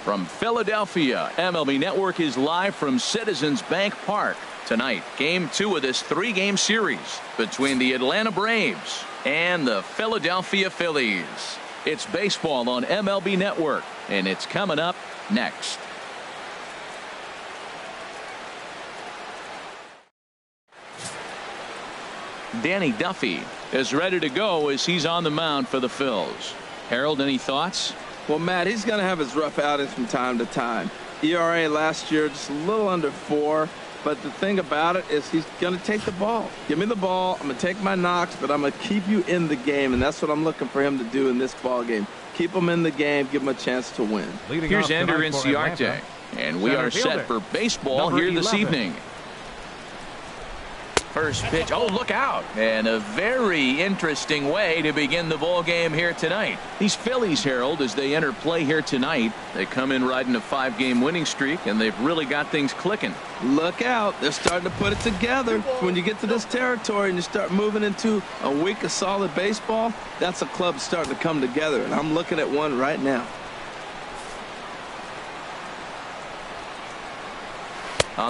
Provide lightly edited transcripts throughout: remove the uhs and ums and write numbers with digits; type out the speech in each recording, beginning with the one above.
From Philadelphia, MLB Network is live from Citizens Bank Park. Tonight, Game 2 of this 3-game series between the Atlanta Braves and the Philadelphia Phillies. It's baseball on MLB Network, and it's coming up next. Danny Duffy is ready to go as he's on the mound for the Phils. Harold, any thoughts? Well, Matt, he's going to have his rough outings from time to time. ERA last year just a little under 4. But the thing about it is he's going to take the ball. Give me the ball. I'm going to take my knocks, but I'm going to keep you in the game, and that's what I'm looking for him to do in this ball game. Keep him in the game. Give him a chance to win. Here's Ender Inciarte, and we are set for baseball here this evening. First pitch. Oh, look out. And a very interesting way to begin the ball game here tonight. These Phillies, Harold, as they enter play here tonight, they come in riding a 5-game winning streak, and they've really got things clicking. Look out. They're starting to put it together. When you get to this territory and you start moving into a week of solid baseball, that's a club starting to come together, and I'm looking at one right now.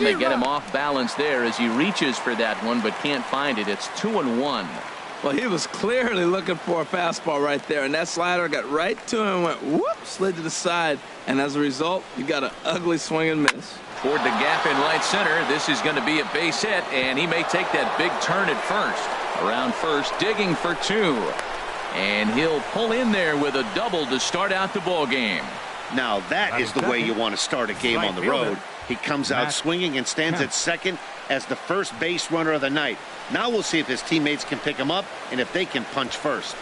They get him off balance there as he reaches for that one, but can't find it. It's 2-1. Well, he was clearly looking for a fastball right there, and that slider got right to him and went whoop, slid to the side, and as a result, you got an ugly swing and miss. Toward the gap in right center. This is going to be a base hit, and he may take that big turn at first. Around first, digging for 2, and he'll pull in there with a double to start out the ball game. Now that is the way you want to start a game on the road. He comes out swinging and stands at second as the first base runner of the night. Now we'll see if his teammates can pick him up and if they can punch first.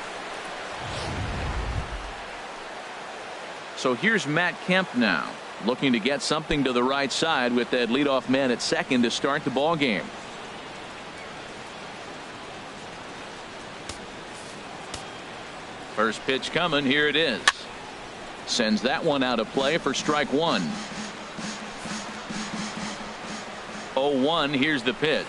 So here's Matt Kemp now, looking to get something to the right side with that leadoff man at second to start the ball game. First pitch coming. Here it is. Sends that one out of play for strike 1. 0-1. Here's the pitch.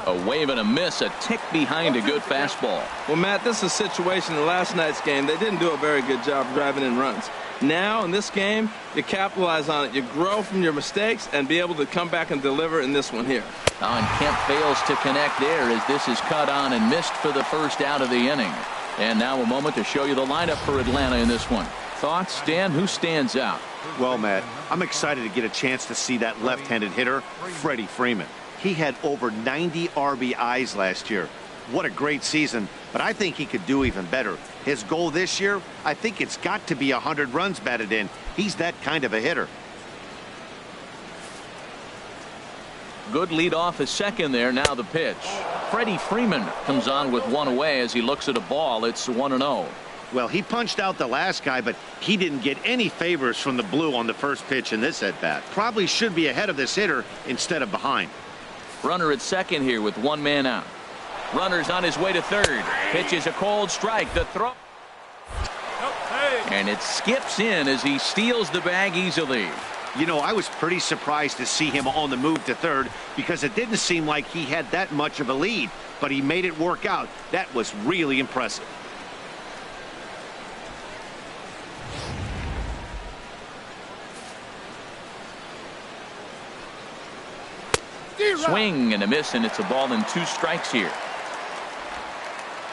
A wave and a miss, a tick behind a good fastball. Well, Matt, this is a situation in last night's game. They didn't do a very good job driving in runs. Now, in this game, you capitalize on it. You grow from your mistakes and be able to come back and deliver in this one here. And Kemp fails to connect there as this is cut on and missed for the first out of the inning. And now a moment to show you the lineup for Atlanta in this one. Thoughts, Dan? Who stands out? Well, Matt, I'm excited to get a chance to see that left-handed hitter, Freddie Freeman. He had over 90 RBIs last year. What a great season, but I think he could do even better. His goal this year, I think it's got to be 100 runs batted in. He's that kind of a hitter. Good lead off a second there. Now the pitch. Freddie Freeman comes on with one away as he looks at a ball. It's 1-0. Well, he punched out the last guy, but he didn't get any favors from the blue on the first pitch in this at-bat. Probably should be ahead of this hitter instead of behind. Runner at second here with one man out. Runner's on his way to third. Pitch is a cold strike. The throw. And it skips in as he steals the bag easily. You know, I was pretty surprised to see him on the move to third because it didn't seem like he had that much of a lead, but he made it work out. That was really impressive. Swing and a miss, and it's a ball and 2 strikes here.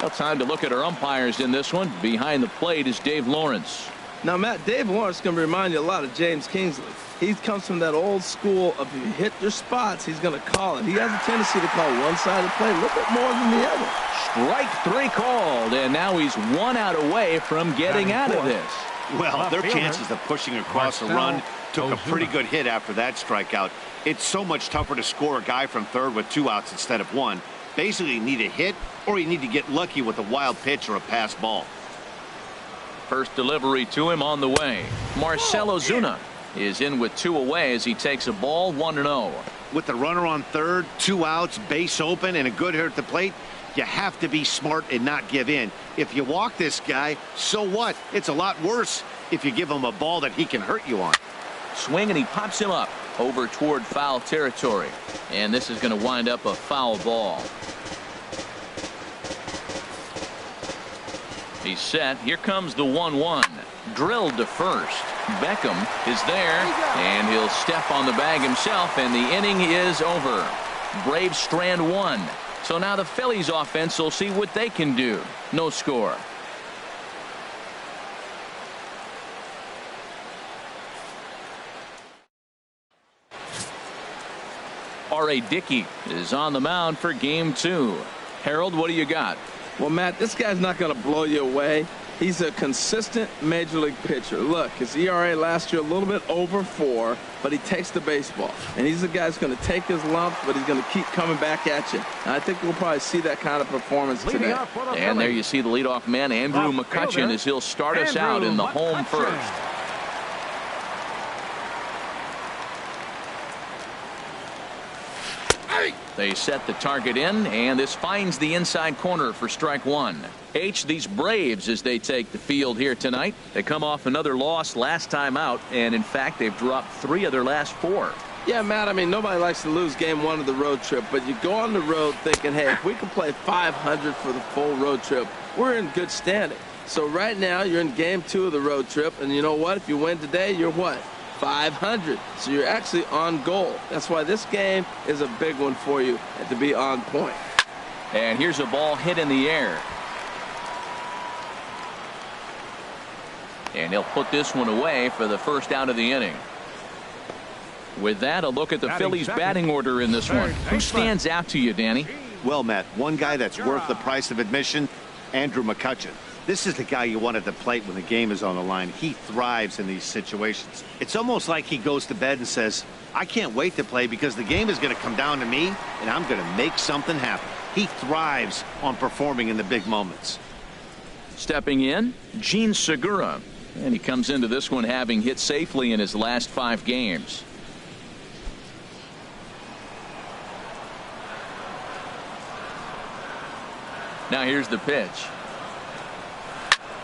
Well, time to look at our umpires in this one. Behind the plate is Dave Lawrence. Now, Matt, Dave Lawrence is going to remind you a lot of James Kingsley. He comes from that old school of if you hit your spots, he's going to call it. He has a tendency to call one side of the play a little bit more than the other. Strike 3 called, and now he's 1 out away from getting out of this. Well, their chances of pushing across a run took a pretty good hit after that strikeout. It's so much tougher to score a guy from third with 2 outs instead of 1. Basically, you need a hit or you need to get lucky with a wild pitch or a pass ball. First delivery to him on the way. Marcell Ozuna is in with 2 away as he takes a ball. 1-0. With the runner on third, 2 outs, base open, and a good hitter at the plate, you have to be smart and not give in. If you walk this guy, so what? It's a lot worse if you give him a ball that he can hurt you on. Swing, and he pops him up over toward foul territory. And this is going to wind up a foul ball. He's set. Here comes the 1-1. drilled to first. Beckham is there, and he'll step on the bag himself, and the inning is over. Braves strand one. So now the Phillies offense will see what they can do. No score. R.A. Dickey is on the mound for game 2. Harold, what do you got? Well, Matt, this guy's not going to blow you away. He's a consistent major league pitcher. Look, his ERA last year a little bit over 4, but he takes the baseball. And he's the guy that's going to take his lumps, but he's going to keep coming back at you. And I think we'll probably see that kind of performance today. And there you see the leadoff man, Andrew McCutchen, as he'll start us out in the home first. They set the target in, and this finds the inside corner for strike one. These Braves, as they take the field here tonight, they come off another loss last time out, and in fact they've dropped 3 of their last 4. Yeah, Matt, I mean, nobody likes to lose game 1 of the road trip, but you go on the road thinking, hey, if we can play 500 for the full road trip, we're in good standing. So right now you're in game 2 of the road trip, and you know what? If you win today, you're what? 500. So you're actually on goal. That's why this game is a big one for you, and to be on point. And here's a ball hit in the air. And he'll put this one away for the first out of the inning. With that, a look at the Phillies batting order in this one. Who stands out to you, Danny? Well, Matt, one guy that's worth the price of admission, Andrew McCutchen. This is the guy you want at the plate when the game is on the line. He thrives in these situations. It's almost like he goes to bed and says, I can't wait to play because the game is going to come down to me and I'm going to make something happen. He thrives on performing in the big moments. Stepping in, Gene Segura. And he comes into this one having hit safely in his last 5 games. Now here's the pitch.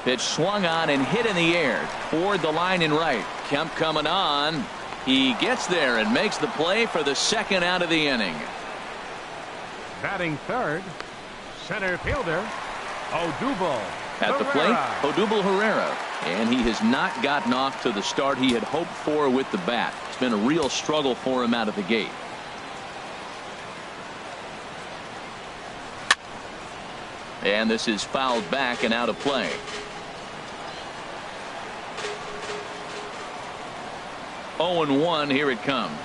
Pitch swung on and hit in the air toward the line and right. Kemp coming on. He gets there and makes the play for the second out of the inning. Batting third, center fielder, Odubel. At the plate, Odubel Herrera. And he has not gotten off to the start he had hoped for with the bat. It's been a real struggle for him out of the gate. And this is fouled back and out of play. Oh, 0-1, here it comes.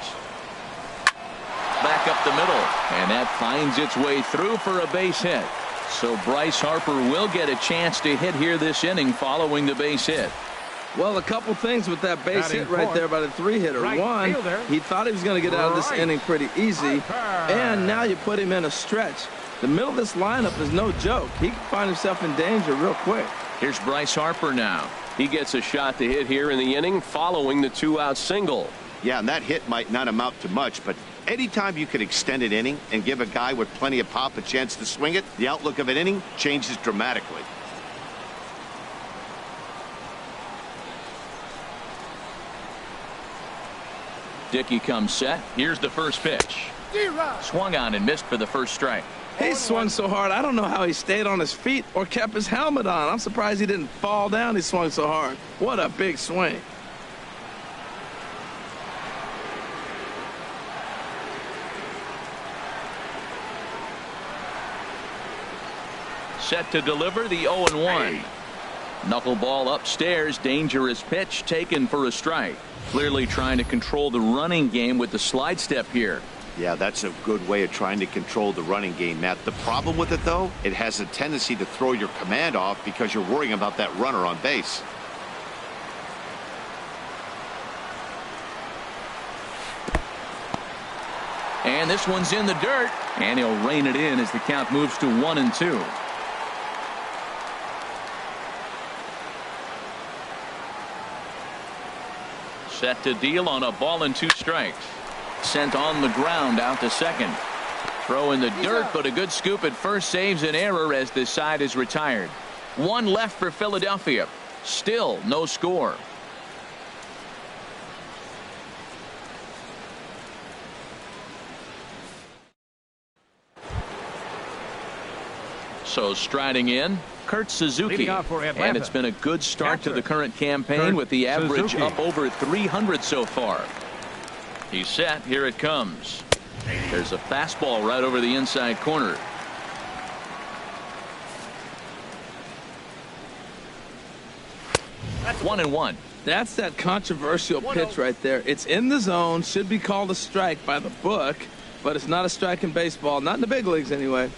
Back up the middle, and that finds its way through for a base hit. So Bryce Harper will get a chance to hit here this inning following the base hit. Well, a couple things with that base hit right there by the 3-hitter. One, he thought he was going to get out of this inning pretty easy, and now you put him in a stretch. The middle of this lineup is no joke. He can find himself in danger real quick. Here's Bryce Harper now. He gets a shot to hit here in the inning following the 2-out single. Yeah, and that hit might not amount to much, but anytime you can extend an inning and give a guy with plenty of pop a chance to swing it, the outlook of an inning changes dramatically. Dickey comes set. Here's the first pitch. Swung on and missed for the first strike. He swung so hard, I don't know how he stayed on his feet or kept his helmet on. I'm surprised he didn't fall down. He swung so hard. What a big swing. Set to deliver the 0-1. Knuckleball upstairs. Dangerous pitch taken for a strike. Clearly trying to control the running game with the slide step here. Yeah, that's a good way of trying to control the running game, Matt. The problem with it, though, it has a tendency to throw your command off because you're worrying about that runner on base. And this one's in the dirt, and he'll rein it in as the count moves to 1-2. Set to deal on a ball and 2 strikes. Sent on the ground out to second. Throw in the dirt, but a good scoop at first saves an error as the side is retired. 1 left for Philadelphia. Still no score. So striding in, Kurt Suzuki. Leading off for Atlanta, and it's been a good start to the current campaign Kurt with the average Suzuki. up over 300 so far. He's set. Here it comes. There's a fastball right over the inside corner. That's 1-1. That's that controversial pitch right there. It's in the zone, should be called a strike by the book, but it's not a strike in baseball, not in the big leagues anyway.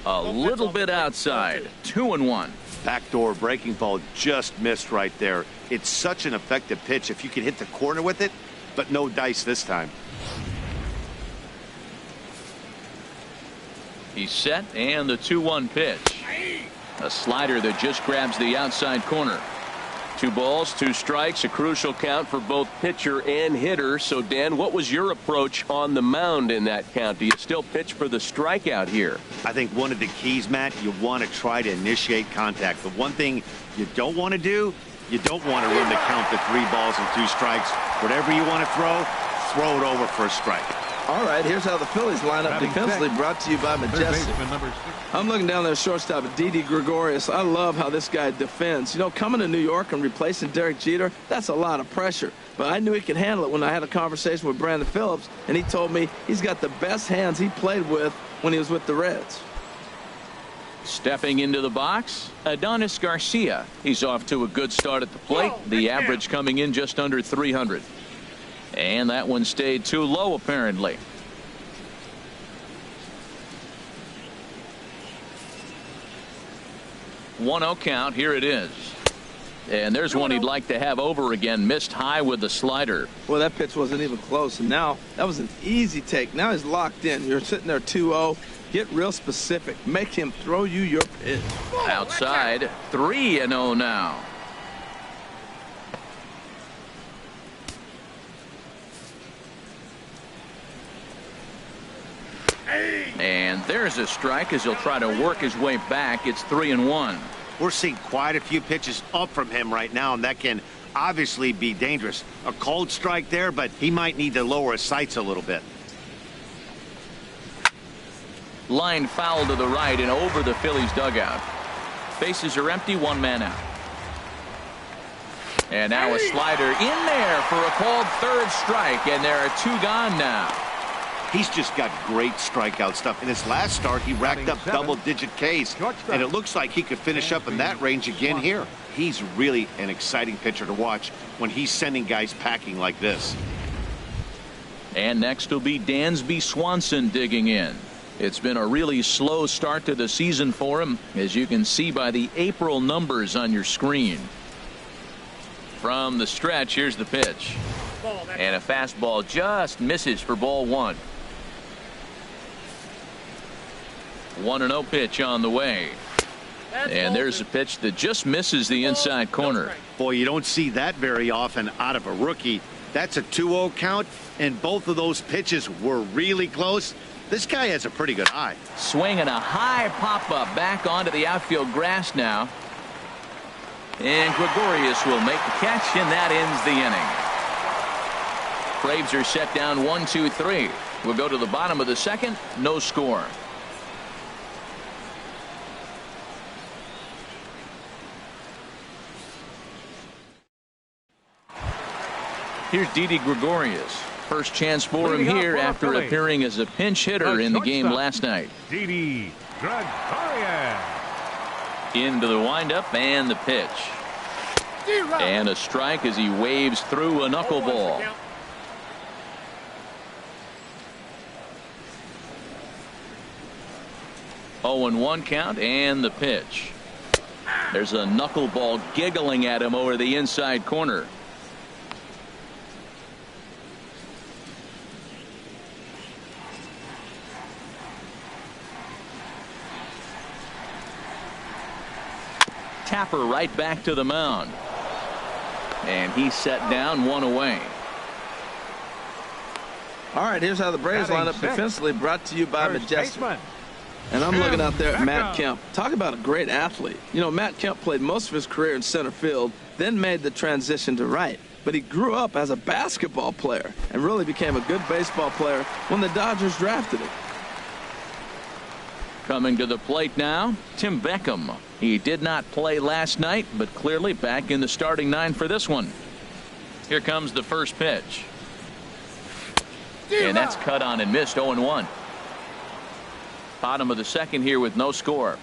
A little bit outside. 2-1. Backdoor breaking ball just missed right there. It's such an effective pitch if you can hit the corner with it, but no dice this time. He's set, and the 2-1 pitch. A slider that just grabs the outside corner. 2 balls, 2 strikes, a crucial count for both pitcher and hitter. So, Dan, what was your approach on the mound in that count? Do you still pitch for the strikeout here? I think one of the keys, Matt, you want to try to initiate contact. The one thing you don't want to do, you don't want to run the count to 3 balls and 2 strikes. Whatever you want to throw it over for a strike. All right, here's how the Phillies line up defensively, brought to you by Majestic. I'm looking down there, shortstop, Didi Gregorius. I love how this guy defends. You know, coming to New York and replacing Derek Jeter, that's a lot of pressure. But I knew he could handle it when I had a conversation with Brandon Phillips, and he told me he's got the best hands he played with when he was with the Reds. Stepping into the box, Adonis Garcia. He's off to a good start at the plate. The average coming in just under 300. And that one stayed too low, apparently. One-zero count. Here it is. And there's one he'd like to have over again. Missed high with the slider. Well, that pitch wasn't even close. And now that was an easy take. Now he's locked in. You're sitting there 2-0. Get real specific. Make him throw you your pitch. Outside. 3-0 now. And there's a strike as he'll try to work his way back. It's 3-1. We're seeing quite a few pitches up from him right now, and that can obviously be dangerous. A cold strike there, but he might need to lower his sights a little bit. Line foul to the right and over the Phillies dugout. Bases are empty, 1 man out. And now a slider in there for a called 3rd strike, and there are 2 gone now. He's just got great strikeout stuff. In his last start, he racked up double-digit Ks, and it looks like he could finish up in that range again here. He's really an exciting pitcher to watch when he's sending guys packing like this. And next will be Dansby Swanson digging in. It's been a really slow start to the season for him, as you can see by the April numbers on your screen. From the stretch, here's the pitch. And a fastball just misses for ball 1. 1-0 pitch on the way. And there's a pitch that just misses the inside corner. Boy, you don't see that very often out of a rookie. That's a 2-0 count, and both of those pitches were really close. This guy has a pretty good eye. Swinging a high pop-up back onto the outfield grass now. And Gregorius will make the catch, and that ends the inning. Braves are set down 1-2-3. We'll go to the bottom of the 2nd. No score. Here's Didi Gregorius. First chance for him here after appearing as a pinch hitter in the game last night. Didi Gregorius. Into the windup and the pitch. And a strike as he waves through a knuckleball. Oh, and 1 count and the pitch. There's a knuckleball giggling at him over the inside corner. Tapper right back to the mound. And he's set down, 1 away. All right, here's how the Braves line up defensively, brought to you by Majestic. And I'm looking out there at Matt Kemp. Talk about a great athlete. You know, Matt Kemp played most of his career in center field, then made the transition to right. but he grew up as a basketball player and really became a good baseball player when the Dodgers drafted him. Coming to the plate now, Tim Beckham. He did not play last night, but clearly back in the starting 9 for this one. Here comes the first pitch. And that's cut on and missed. 0-1. Bottom of the second here with no score.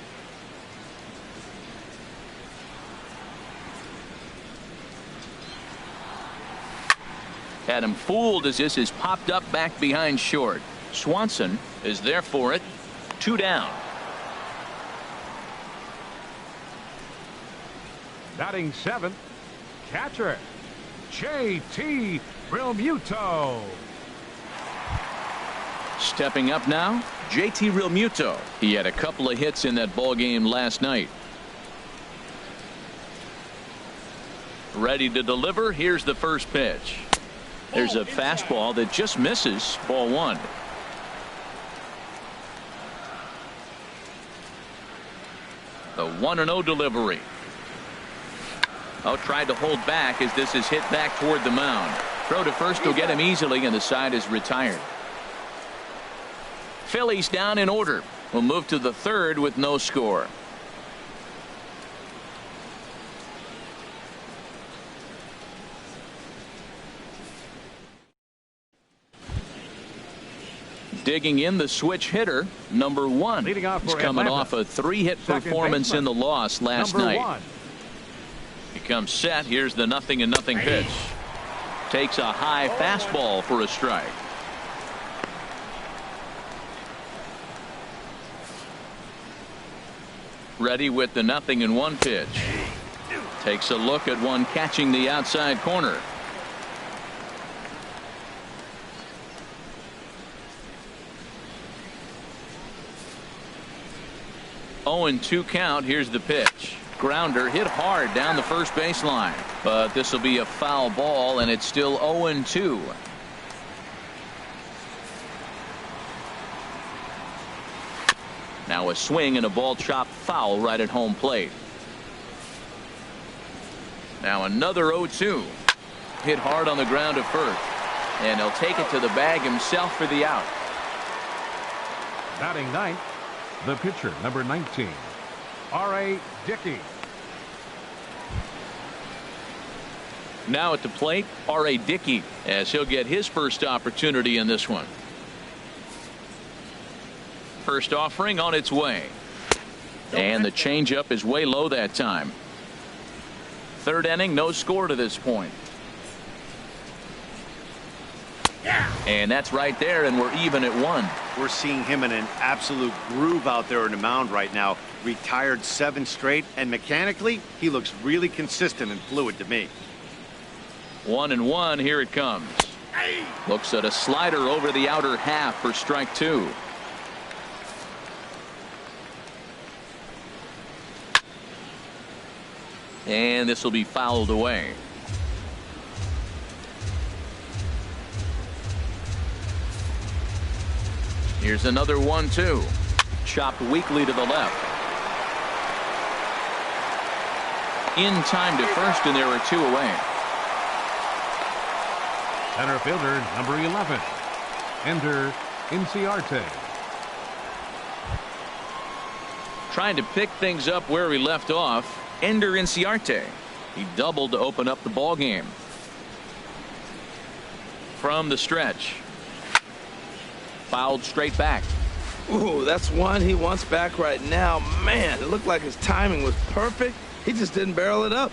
Had him fooled as this is popped up back behind short. Swanson is there for it. 2 down. Batting 7th, catcher J.T. Realmuto. Stepping up now, J.T. Realmuto. He had a couple of hits in that ball game last night. Ready to deliver. Here's the first pitch. There's a fastball that just misses. Ball 1. The 1-0 delivery. Oh, tried to hold back as this is hit back toward the mound. Throw to first will get him easily, and the side is retired. Phillies down in order. We'll move to the 3rd with no score. Digging in the switch hitter, number 1. Leading off He's for coming Atlanta. off a 3-hit Second performance baseman, in the loss last number night. 1. He comes set. Here's the 0-0 pitch. Takes a high fastball for a strike. Ready with the 0-1 pitch. Takes a look at one catching the outside corner. Oh, and 2 count. Here's the pitch. Grounder hit hard down the first baseline, but this will be a foul ball, and it's still 0-2. Now a swing and a ball chopped foul right at home plate. Now another 0-2. Hit hard on the ground to first, and he'll take it to the bag himself for the out. Batting 9th, the pitcher, number 19, R.A. Dickey. Now at the plate, R.A. Dickey, as he'll get his first opportunity in this one. First offering on its way. And the changeup is way low that time. 3rd inning, no score to this point. And that's right there, and we're even at 1. We're seeing him in an absolute groove out there on the mound right now. Retired 7 straight, and mechanically, he looks really consistent and fluid to me. 1-1. Here it comes. Looks at a slider over the outer half for strike 2. And this will be fouled away. Here's another 1-2. Chopped weakly to the left. In time to first, and there are 2 away. Center fielder, number 11, Ender Inciarte. Trying to pick things up where we left off. Ender Inciarte. He doubled to open up the ball game. From the stretch. Fouled straight back. Ooh, that's one he wants back right now. Man, it looked like his timing was perfect. He just didn't barrel it up.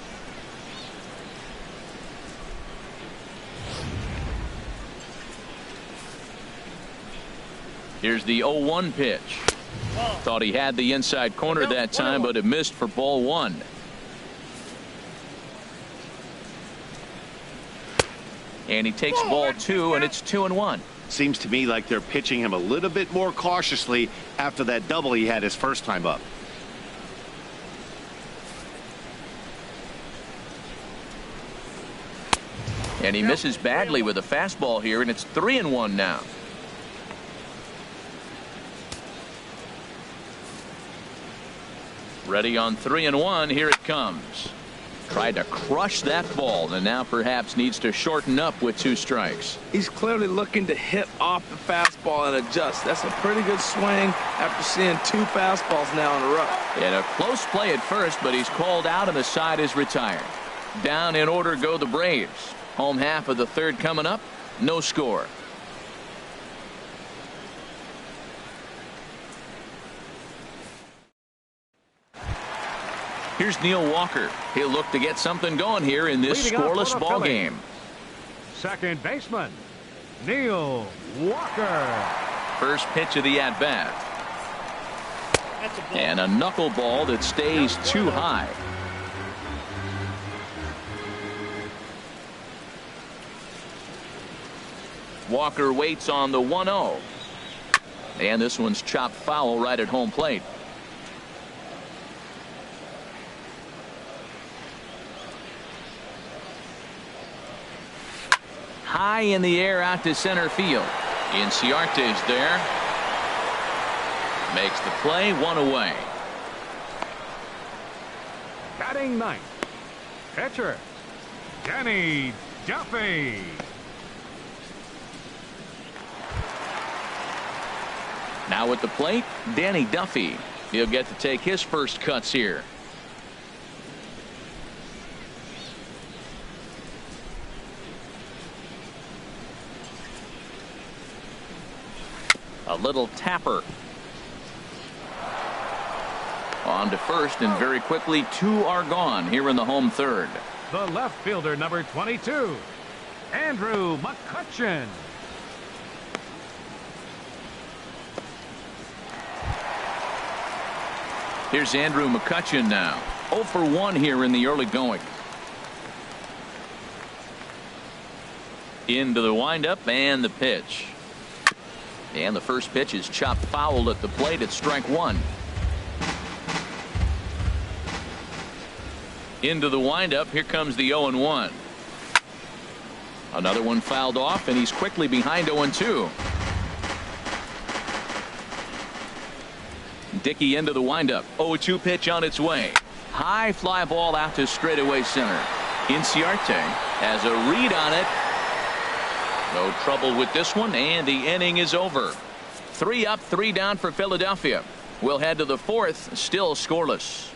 Here's the 0-1 pitch. Thought he had the inside corner that time, but it missed for ball 1. And he takes ball 2, and it's 2-1. Seems to me like they're pitching him a little bit more cautiously after that double he had his first time up. And he misses badly with a fastball here, and it's 3-1 now. Ready on 3-1. Here it comes. Tried to crush that ball, and now perhaps needs to shorten up with 2 strikes. He's clearly looking to hit off the fastball and adjust. That's a pretty good swing after seeing 2 fastballs now in a row. And a close play at first, but he's called out and the side is retired. Down in order go the Braves. Home half of the 3rd coming up. No score. Here's Neil Walker. He'll look to get something going here in this scoreless ball game. Second baseman, Neil Walker. First pitch of the at-bat. And a knuckleball that stays too high. Walker waits on the 1-0. And this one's chopped foul right at home plate. High in the air out to center field. Inciarte's there. Makes the play, 1 away. Batting 9th, pitcher, Danny Duffy. Now at the plate, Danny Duffy. He'll get to take his first cuts here. A little tapper. On to first, and very quickly 2 are gone here in the home 3rd. The left fielder, number 22, Andrew McCutchen. Here's Andrew McCutchen now. 0 for 1 here in the early going. Into the windup and the pitch. And the first pitch is chopped foul at the plate at strike 1. Into the windup. Here comes the 0-1. Another one fouled off, and he's quickly behind 0-2. Dickey into the windup. 0-2 pitch on its way. High fly ball out to straightaway center. Inciarte has a read on it. No trouble with this one, and the inning is over. 3 up, 3 down for Philadelphia. We'll head to the 4th, still scoreless.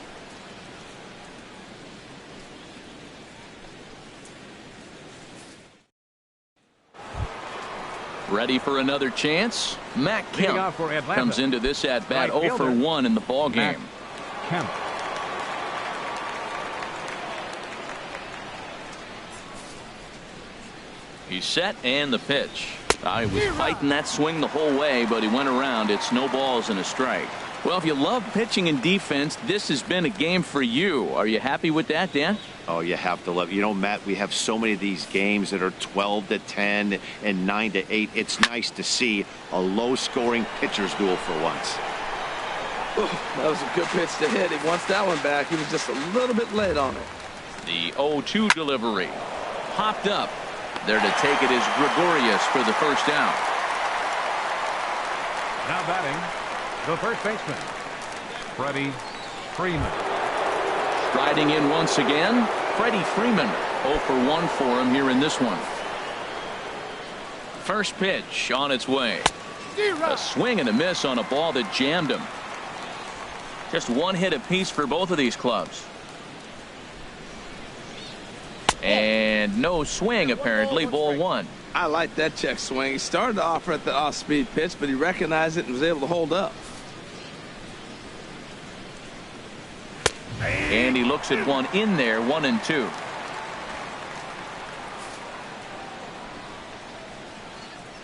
Ready for another chance? Matt Kemp comes into this at bat 0 for 1 in the ball game. Kemp. He's set, and the pitch. He was fighting that swing the whole way, but he went around. It's no balls and a strike. Well, if you love pitching and defense, this has been a game for you. Are you happy with that, Dan? Oh, you have to love. You know, Matt, we have so many of these games that are 12-10 and 9-8. It's nice to see a low-scoring pitcher's duel for once. That was a good pitch to hit. He wants that one back. He was just a little bit late on it. The 0-2 delivery. Popped up. There to take it is Gregorius for the first out. Now batting, the first baseman, Freddie Freeman. Striding in once again, Freddie Freeman. 0 for 1 for him here in this one. First pitch on its way. A swing and a miss on a ball that jammed him. Just 1 hit apiece for both of these clubs. And no swing, apparently. Ball 1. I like that check swing. He started off at the off-speed pitch, but he recognized it and was able to hold up. And he looks at one in there, 1-2.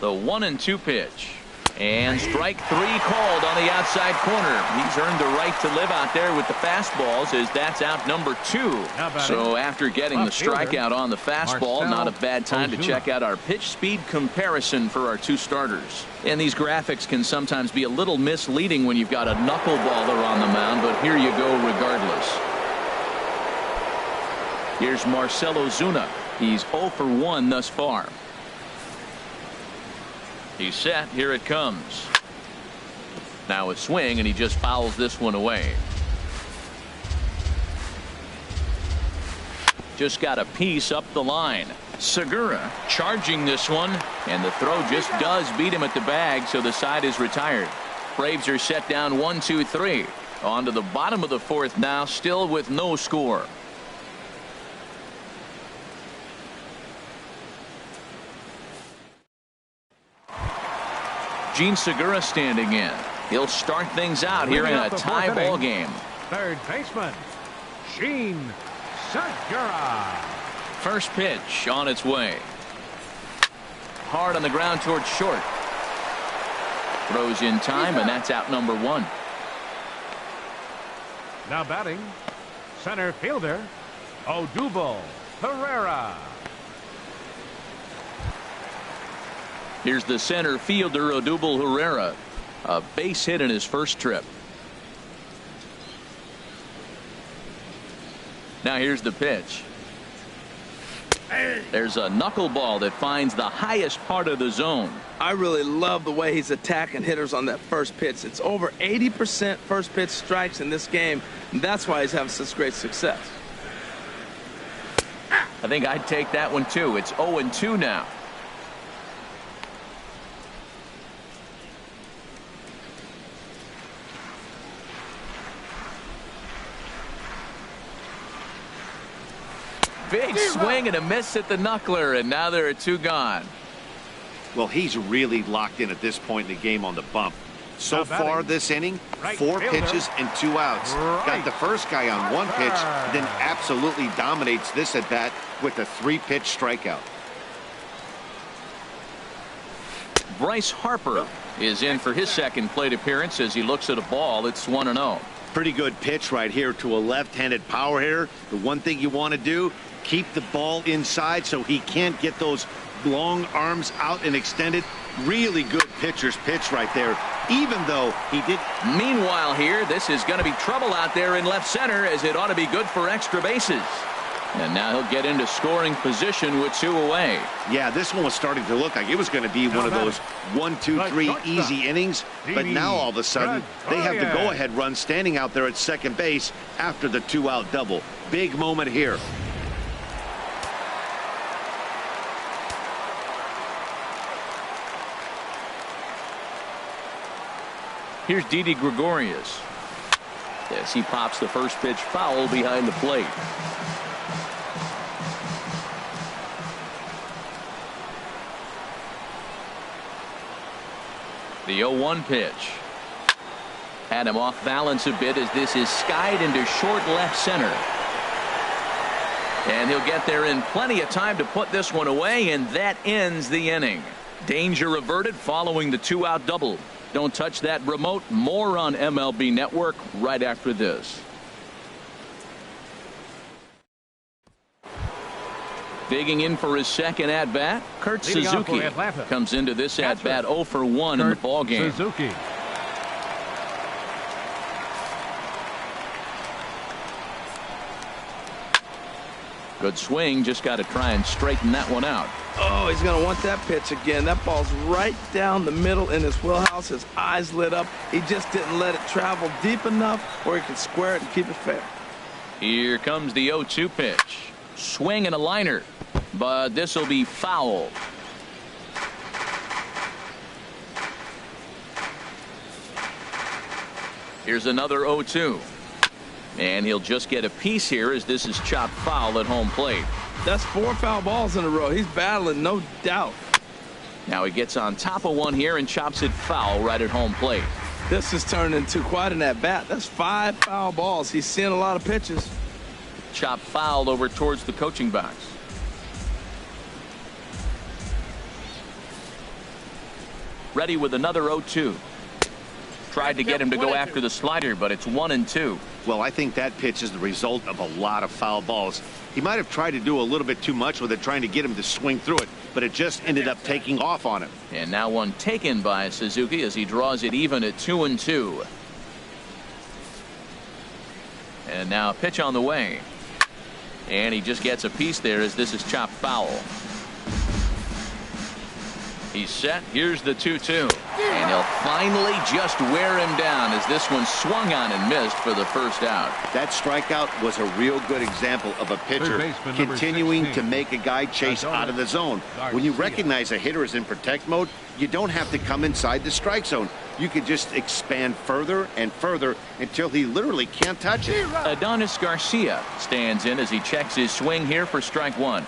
The 1-2 pitch. And strike 3 called on the outside corner. He's earned the right to live out there with the fastballs, as that's out number 2. So after getting the strikeout on the fastball, not a bad time to check out our pitch speed comparison for our 2 starters. And these graphics can sometimes be a little misleading when you've got a knuckleballer on the mound, but here you go regardless. Here's Marcell Ozuna. He's 0 for 1 thus far. He's set. Here it comes. Now a swing, and he just fouls this one away. just got a piece up the line. Segura charging this one, and the throw just does beat him at the bag, so the side is retired. Braves are set down 1-2-3. On to the bottom of the fourth now, still with no score. Gene Segura standing in. He'll start things out here in a tie ball game. Third baseman, Gene Segura. First pitch on its way. Hard on the ground towards short. Throws in time, and that's out number one. Now batting, center fielder, Odubel Herrera. Here's the center fielder, Odubel Herrera. A base hit in his first trip. Now here's the pitch. There's a knuckleball that finds the highest part of the zone. I really love the way he's attacking hitters on that first pitch. It's over 80% first pitch strikes in this game, and that's why he's having such great success. I think I'd take that one too. It's 0-2 now. Big swing and a miss at the knuckler, and now there are two gone. Well, he's really locked in at this point in the game on the bump. So far this inning, 4 pitches and 2 outs. Got the first guy on 1 pitch, then absolutely dominates this at bat with a 3-pitch strikeout. Bryce Harper is in for his second plate appearance as he looks at a ball. It's 1-0. Pretty good pitch right here to a left-handed power hitter. The one thing you want to do, keep the ball inside so he can't get those long arms out and extended. Really good pitcher's pitch right there, even though he did. Meanwhile here, this is going to be trouble out there in left center, as it ought to be good for extra bases. And now he'll get into scoring position with 2 away. Yeah, this one was starting to look like it was going to be one of those 1, 2, 3 easy innings. But now all of a sudden, they have the go-ahead run standing out there at second base after the 2-out double. Big moment here. Here's Didi Gregorius. As he pops the first pitch foul behind the plate. The 0-1 pitch. Had him off balance a bit as this is skied into short left center. And he'll get there in plenty of time to put this one away, and that ends the inning. Danger averted following the 2-out double. Don't touch that remote. More on MLB Network right after this. Digging in for his second at-bat, Kurt Suzuki comes into this at-bat 0 for 1 in the ballgame. Suzuki. Good swing, just got to try and straighten that one out. Oh, he's going to want that pitch again. That ball's right down the middle in his wheelhouse. His eyes lit up. He just didn't let it travel deep enough where he could square it and keep it fair. Here comes the 0-2 pitch. Swing and a liner, but this will be foul. Here's another 0-2. And he'll just get a piece here as this is chopped foul at home plate. That's 4 foul balls in a row. He's battling, no doubt. Now he gets on top of one here and chops it foul right at home plate. This has turned into quite an at-bat. That's 5 foul balls. He's seeing a lot of pitches. Chopped foul over towards the coaching box. Ready with another 0-2. Tried to get him to go after the slider, but it's 1-2. Well, I think that pitch is the result of a lot of foul balls. He might have tried to do a little bit too much with it, trying to get him to swing through it, but it just ended up taking off on him. And now one taken by Suzuki as he draws it even at 2-2. And now a pitch on the way. And he just gets a piece there as this is chopped foul. He's set. Here's the 2-2. And he'll finally just wear him down as this one swung on and missed for the first out. That strikeout was a real good example of a pitcher continuing to make a guy chase out of the zone. When you recognize a hitter is in protect mode, you don't have to come inside the strike zone. You could just expand further and further until he literally can't touch it. Adonis Garcia stands in as he checks his swing here for strike one.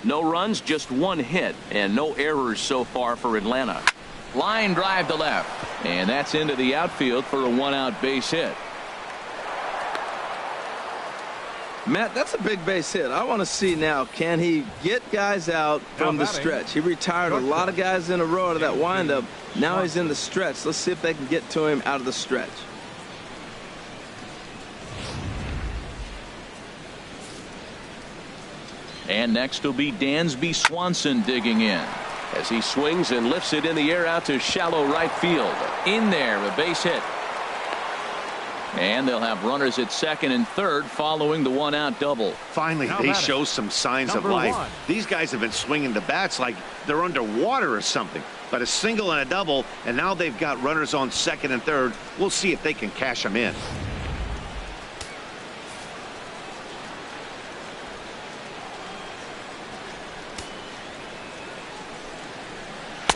No runs, just one hit, and no errors so far for Atlanta. Line drive to left, and that's into the outfield for a one-out base hit. Matt, that's a big base hit. I want to see now, can he get guys out from the stretch? He retired a lot of guys in a row out of that windup. Now he's in the stretch. Let's see if they can get to him out of the stretch. And next will be Dansby Swanson digging in as he swings and lifts it in the air out to shallow right field. In there, a base hit. And they'll have runners at second and third following the one-out double. Finally, they show some signs of life. These guys have been swinging the bats like they're underwater or something. But a single and a double, and now they've got runners on second and third. We'll see if they can cash them in.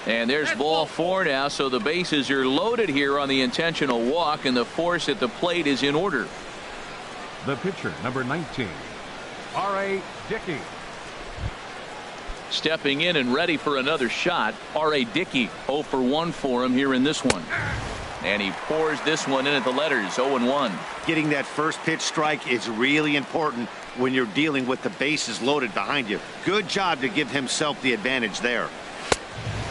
And there's ball four now, so the bases are loaded here on the intentional walk, and the force at the plate is in order. The pitcher, number 19, R.A. Dickey. Stepping in and ready for another shot, R.A. Dickey, 0 for 1 for him here in this one. And he pours this one in at the letters, 0-1. Getting that first pitch strike is really important when you're dealing with the bases loaded behind you. Good job to give himself the advantage there.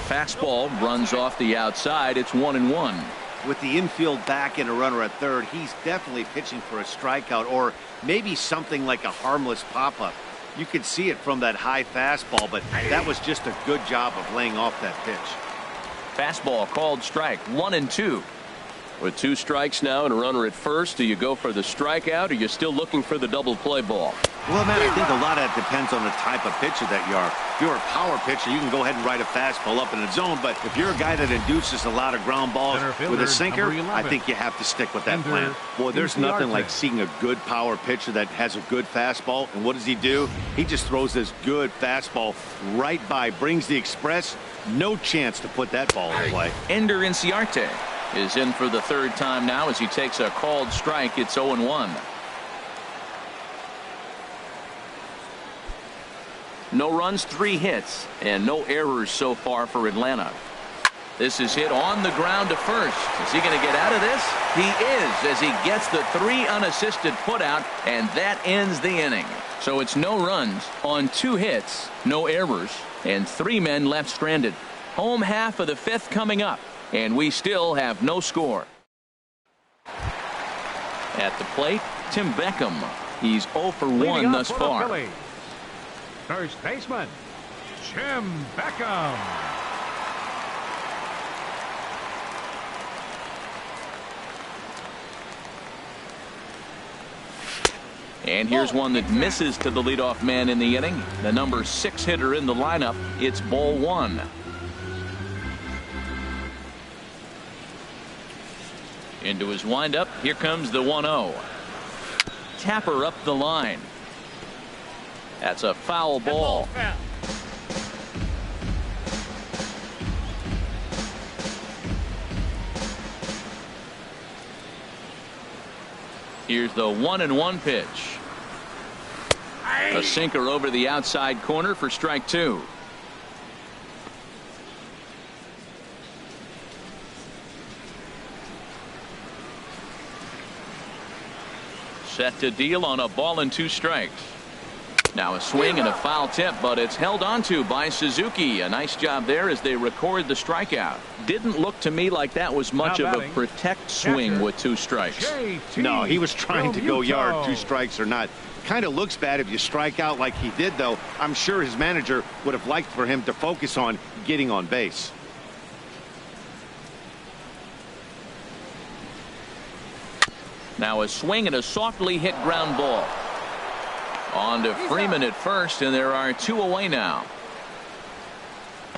Fastball runs off the outside. It's 1-1. With the infield back and a runner at third, he's definitely pitching for a strikeout or maybe something like a harmless pop-up. You could see it from that high fastball, but that was just a good job of laying off that pitch. Fastball called strike, 1-2. With 2 strikes now and a runner at first, do you go for the strikeout or are you still looking for the double play ball? Well, man, I think a lot of that depends on the type of pitcher that you are. If you're a power pitcher, you can go ahead and ride a fastball up in the zone. But if you're a guy that induces a lot of ground balls with a sinker, I think you have to stick with that plan. Boy, there's nothing like seeing a good power pitcher that has a good fastball. And what does he do? He just throws this good fastball right by, brings the express. No chance to put that ball in play. Ender Inciarte is in for the third time now as he takes a called strike. It's 0-1. No runs, 3 hits, and no errors so far for Atlanta. This is hit on the ground to first. Is he going to get out of this? He is, as he gets the 3 unassisted putout, and that ends the inning. So it's no runs on 2 hits, no errors, and 3 men left stranded. Home half of the 5th coming up, and we still have no score. At the plate, Tim Beckham. He's 0 for 1 thus far. First baseman, Tim Beckham. And here's one that misses to the leadoff man in the inning. The number 6 hitter in the lineup. It's ball 1. Into his windup. Here comes the 1-0. Tapper up the line. That's a foul ball. Here's the 1-1 pitch. A sinker over the outside corner for strike 2. Set to deal on a ball and 2 strikes. Now a swing and a foul tip, but it's held onto by Suzuki. A nice job there as they record the strikeout. Didn't look to me like that was much of a protect swing with 2 strikes. No, he was trying to go yard, 2 strikes or not. Kind of looks bad if you strike out like he did, though. I'm sure his manager would have liked for him to focus on getting on base. Now a swing and a softly hit ground ball. On to Freeman at first, and there are 2 away now.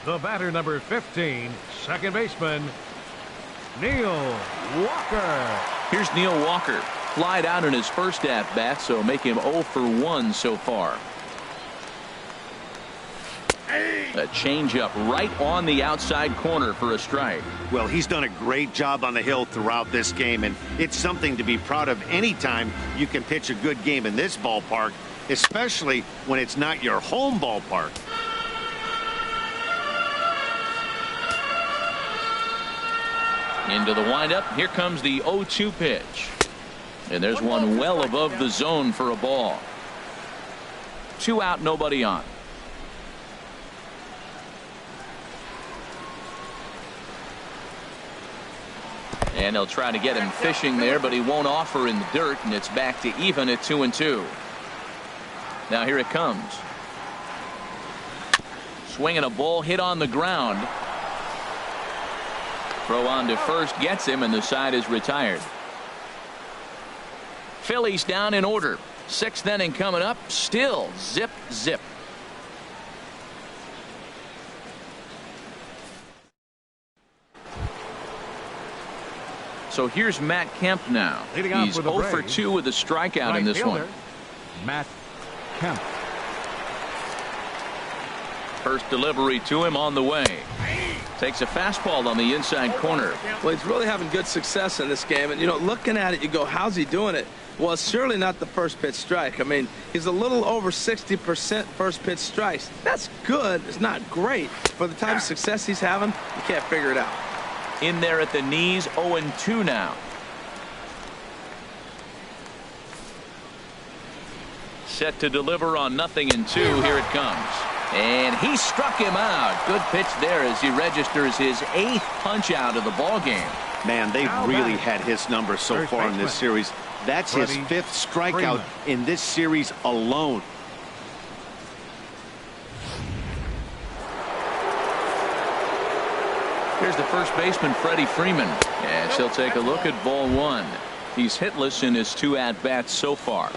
The batter, number 15, second baseman, Neil Walker. Here's Neil Walker. Flied out in his first at-bat, so make him 0 for 1 so far. A changeup right on the outside corner for a strike. Well, he's done a great job on the hill throughout this game, and it's something to be proud of anytime you can pitch a good game in this ballpark, especially when it's not your home ballpark. Into the windup. Here comes the 0-2 pitch. And there's one well above the zone for a ball. 2 out, nobody on. And they'll try to get him fishing there, but he won't offer in the dirt, and it's back to even at 2-2. Now here it comes. Swinging a ball hit on the ground. Throw on to first gets him, and the side is retired. Phillies down in order. 6th inning coming up. Still zip, zip. So here's Matt Kemp now. He's 0 for 2 with a strikeout in this one. Matt Kemp. First delivery to him on the way. Takes a fastball on the inside corner. Well, he's really having good success in this game. And, you know, looking at it, you go, how's he doing it? Well, it's surely not the first pitch strike. I mean, he's a little over 60% first pitch strikes. That's good. It's not great. For the type of success he's having, you can't figure it out. In there at the knees, 0-2 now. Set to deliver on 0-2. Here it comes. And he struck him out. Good pitch there as he registers his 8th punch out of the ball game. Man, they've really had his number so far in this series. That's his 5th strikeout in this series alone. Here's the first baseman, Freddie Freeman. And she'll take a look at ball 1. He's hitless in his 2 at-bats so far.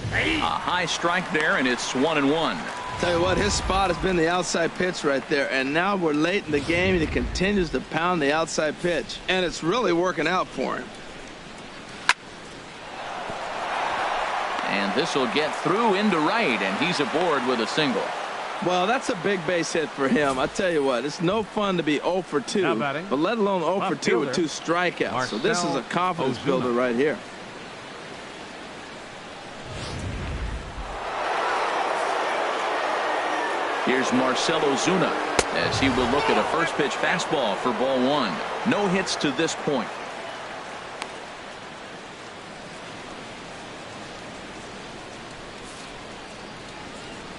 A high strike there, and it's 1-1. Tell you what, his spot has been the outside pitch right there, and now we're late in the game and he continues to pound the outside pitch, and it's really working out for him. And this will get through into right, and he's aboard with a single. Well, that's a big base hit for him. I tell you what, it's no fun to be 0 for 2, but let alone 0 for 2 with 2 strikeouts. So this is a confidence builder right here. Here's Marcell Ozuna as he will look at a first pitch fastball for ball 1. No hits to this point.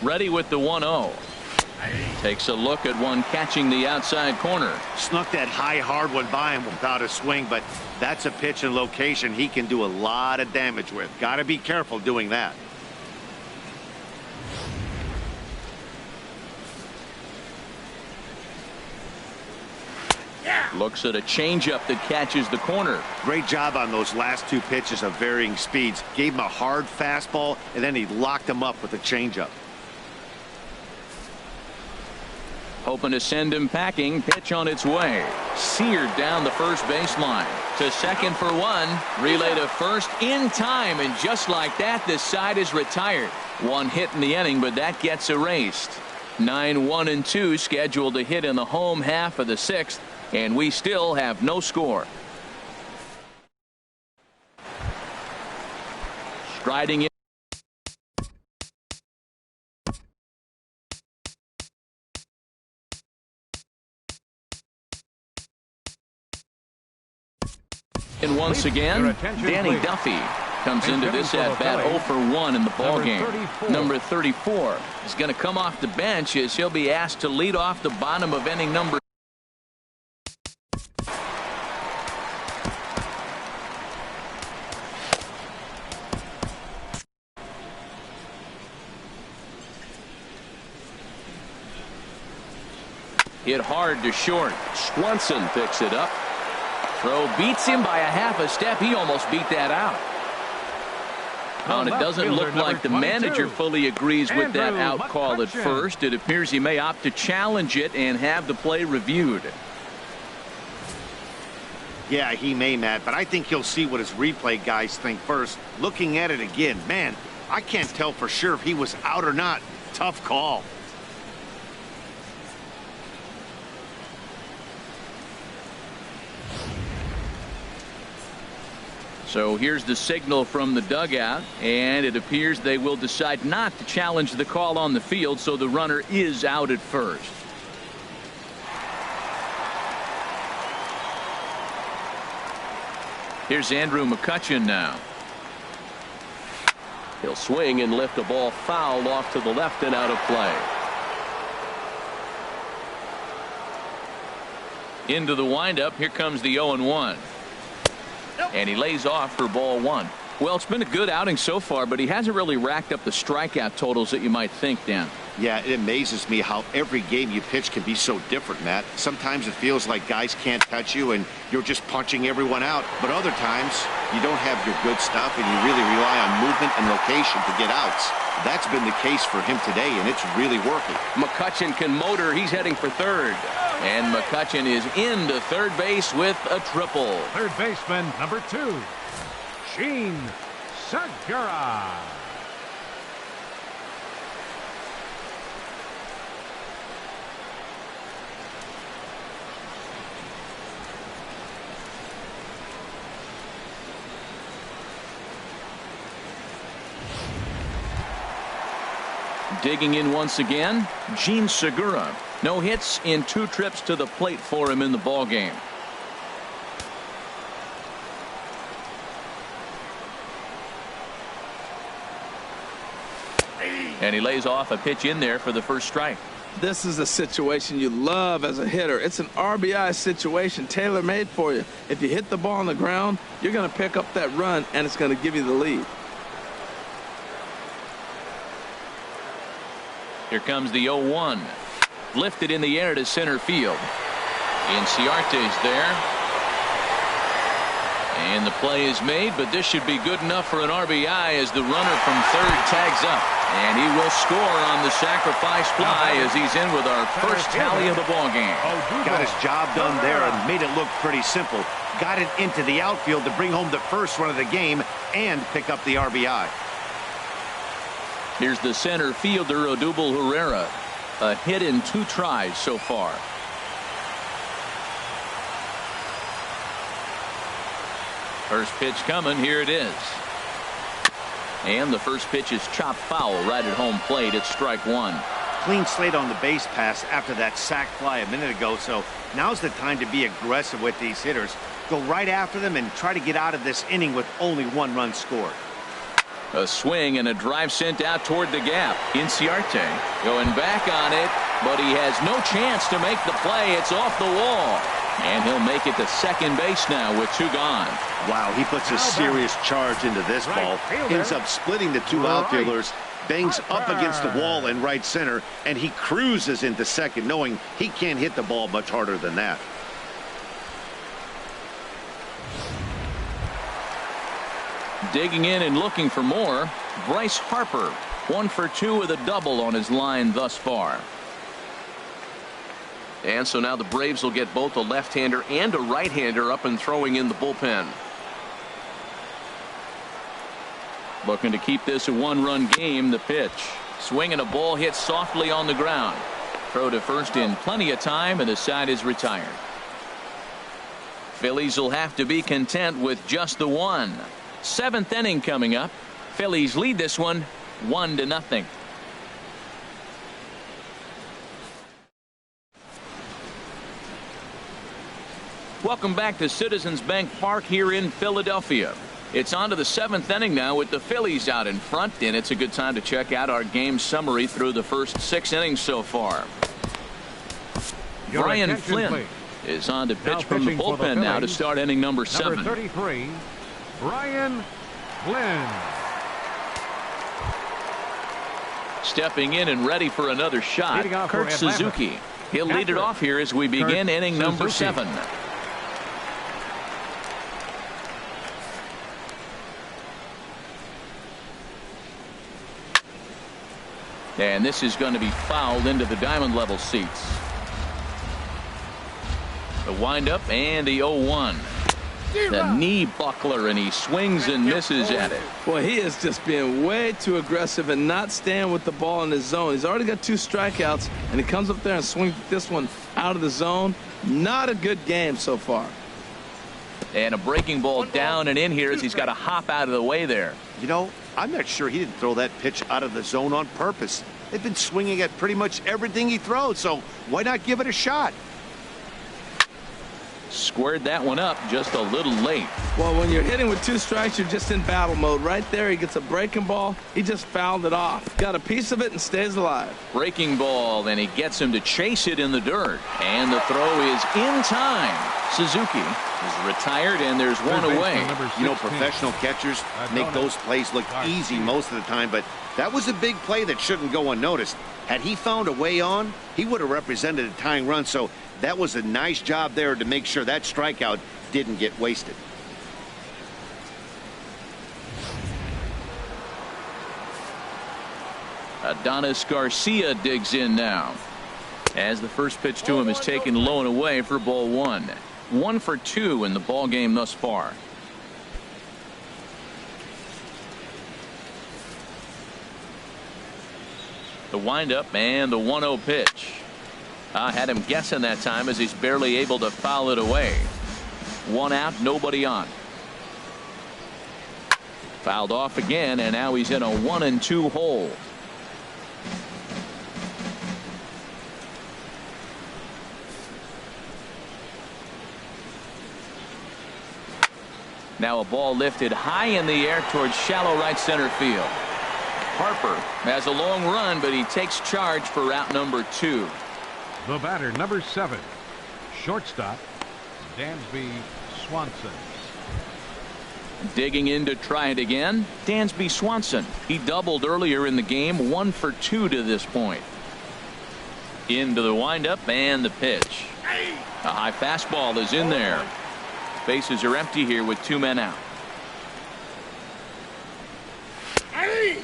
Ready with the 1-0. Takes a look at one catching the outside corner. Snuck that high hard one by him without a swing, but that's a pitch and location he can do a lot of damage with. Got to be careful doing that. Looks at a changeup that catches the corner. Great job on those last 2 pitches of varying speeds. Gave him a hard fastball, and then he locked him up with a changeup. Hoping to send him packing. Pitch on its way. Seared down the first baseline. To second for 1. Relay to first in time, and just like that, this side is retired. 1 hit in the inning, but that gets erased. 9-1-2 scheduled to hit in the home half of the 6th. And we still have no score. Striding in. And once again, Danny Duffy comes into this at bat 0 for 1 in the ball game. Number 34 is going to come off the bench as he'll be asked to lead off the bottom of inning number. Hit hard to short. Swanson picks it up. Throw beats him by a half a step. He almost beat that out. And it doesn't look like the manager fully agrees with that out call at first. It appears he may opt to challenge it and have the play reviewed. Yeah, he may, Matt, but I think he'll see what his replay guys think first. Looking at it again, man, I can't tell for sure if he was out or not. Tough call. So here's the signal from the dugout, and it appears they will decide not to challenge the call on the field, so the runner is out at first. Here's Andrew McCutchen now. He'll swing and lift a ball foul off to the left and out of play. Into the windup. Here comes the 0-1. And he lays off for ball one. Well, it's been a good outing so far, but he hasn't really racked up the strikeout totals that you might think, Dan. Yeah, it amazes me how every game you pitch can be so different, Matt. Sometimes it feels like guys can't touch you and you're just punching everyone out. But other times you don't have your good stuff and you really rely on movement and location to get outs. That's been the case for him today, and it's really working. McCutchen can motor. He's heading for third. And McCutchen is into third base with a triple. Third baseman, number 2, Gene Segura. Digging in once again, Gene Segura. No hits in 2 trips to the plate for him in the ballgame. And he lays off a pitch in there for the first strike. This is a situation you love as a hitter. It's an RBI situation tailor-made for you. If you hit the ball on the ground, you're going to pick up that run, and it's going to give you the lead. Here comes the 0-1. Lifted in the air to center field. Inciarte's there. And the play is made, but this should be good enough for an RBI as the runner from third tags up. And he will score on the sacrifice fly as he's in with our first tally of the ballgame. Got his job done there and made it look pretty simple. Got it into the outfield to bring home the first run of the game and pick up the RBI. Here's the center fielder, Odubel Herrera. A hit in 2 tries so far. First pitch coming. Here it is. And the first pitch is chopped foul right at home plate. It's strike 1. Clean slate on the base pass after that sac fly a minute ago, so now's the time to be aggressive with these hitters. Go right after them and try to get out of this inning with only 1 run scored. A swing and a drive sent out toward the gap. Inciarte going back on it, but he has no chance to make the play. It's off the wall. And he'll make it to second base now with 2 gone. Wow, he puts a serious charge into this ball. Ends up splitting the 2 outfielders, bangs up against the wall in right center, and he cruises into second, knowing he can't hit the ball much harder than that. Digging in and looking for more, Bryce Harper. 1 for 2 with a double on his line thus far. And so now the Braves will get both a left-hander and a right-hander up and throwing in the bullpen. Looking to keep this a 1-run game. The pitch. Swinging a ball hit softly on the ground. Throw to first in plenty of time, and the side is retired. Phillies will have to be content with just the 1. 7th inning coming up. Phillies lead this one 1-0. Welcome back to Citizens Bank Park here in Philadelphia. It's on to the 7th inning now with the Phillies out in front, and it's a good time to check out our game summary through the first 6 innings so far. Brian Flynn is on to pitch from the bullpen now to start inning number 7. Number 33, Brian Flynn. Stepping in and ready for another shot, Kurt Suzuki. He'll lead it off here as we begin inning number 7. And this is going to be fouled into the diamond level seats. The windup and the 0-1. The knee buckler, and he swings and misses at it. Well, he is just being way too aggressive and not staying with the ball in his zone. He's already got 2 strikeouts, and he comes up there and swings this one out of the zone. Not a good game so far. And a breaking ball down and in here as he's got to hop out of the way there. You know, I'm not sure he didn't throw that pitch out of the zone on purpose. They've been swinging at pretty much everything he throws, so why not give it a shot? Squared that one up just a little late. Well, when you're hitting with 2 strikes, you're just in battle mode. Right there, he gets a breaking ball. He just fouled it off. Got a piece of it and stays alive. Breaking ball, and he gets him to chase it in the dirt. And the throw is in time. Suzuki is retired, and there's one away. You know, professional catchers make those plays look easy most of the time, but that was a big play that shouldn't go unnoticed. Had he found a way on, he would have represented a tying run, so that was a nice job there to make sure that strikeout didn't get wasted. Adonis Garcia digs in now, as the first pitch to him is taken low and away for ball 1. 1 for 2 in the ball game thus far. The windup and the 1-0 pitch. Had him guessing that time as he's barely able to foul it away. 1 out, nobody on. Fouled off again, and now he's in a 1-2 hole. Now a ball lifted high in the air towards shallow right center field. Harper has a long run, but he takes charge for route number 2. The batter, number 7, shortstop, Dansby Swanson. Digging in to try it again, Dansby Swanson. He doubled earlier in the game, 1 for 2 to this point. Into the windup and the pitch. A high fastball is in there. Bases are empty here with 2 men out.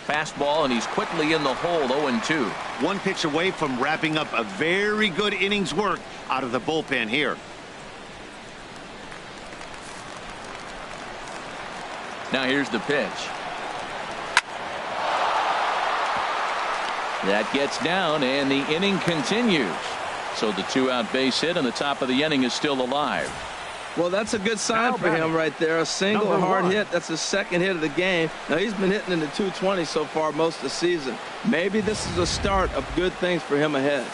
Fastball, and he's quickly in the hole. 0-2. 1 pitch away from wrapping up a very good innings work out of the bullpen here. Now here's the pitch. That gets down, and the inning continues. So the 2-out base hit, and the top of the inning is still alive. Well, that's a good sign for him right there. A single, a hard hit. That's his 2nd hit of the game. Now, he's been hitting in the 220 so far most of the season. Maybe this is a start of good things for him ahead.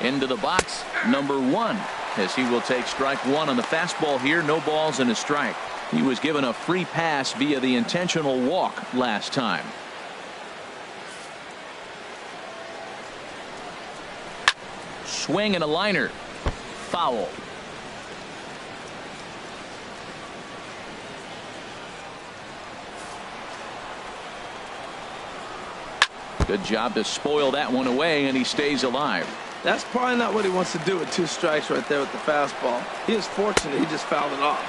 Into the box, number 1, as he will take strike 1 on the fastball here. No balls and a strike. He was given a free pass via the intentional walk last time. Swing and a liner. Foul. Good job to spoil that one away, and he stays alive. That's probably not what he wants to do with 2 strikes right there with the fastball. He is fortunate he just fouled it off.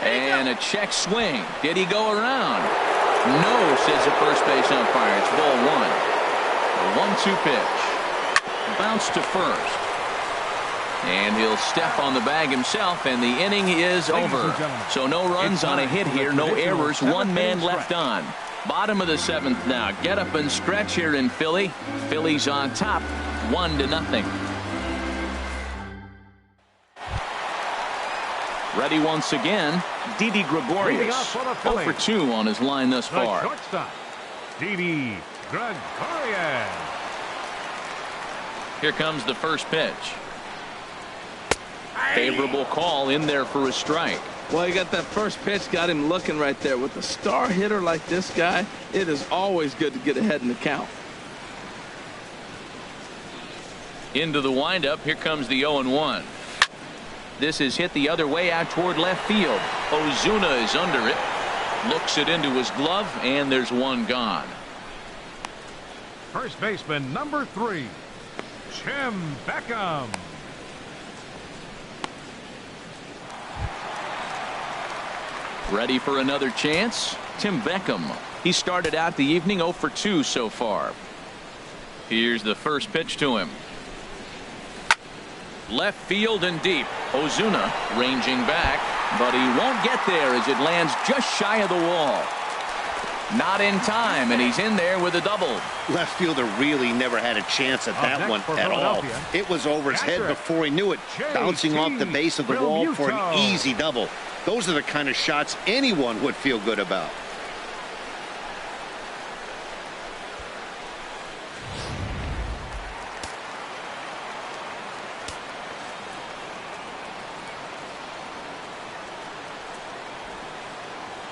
And a check swing. Did he go around? No, says the first base umpire. It's ball 1. A 1-2 pitch. Bounce to first. And he'll step on the bag himself, and the inning is over. So no runs on a hit here, no errors, 1 man left on. Bottom of the 7th now. Get up and stretch here in Philly. Phillies on top, 1-0. Ready once again, Didi Gregorius. 0 for 2 on his line thus far. Shortstop, Didi Gregorius. Here comes the first pitch. Favorable call in there for a strike. Well, he got that first pitch, got him looking right there. With a star hitter like this guy, it is always good to get ahead in the count. Into the windup, here comes the 0-1. This is hit the other way out toward left field. Ozuna is under it. Looks it into his glove, and there's 1 gone. First baseman, number 3, Jim Beckham. Ready for another chance. Tim Beckham. He started out the evening 0 for 2 so far. Here's the first pitch to him. Left field and deep. Ozuna ranging back, but he won't get there as it lands just shy of the wall. Not in time, and he's in there with a double. Left fielder really never had a chance at that one at all. It was over his head before he knew it, bouncing off the base of the wall for an easy double. Those are the kind of shots anyone would feel good about.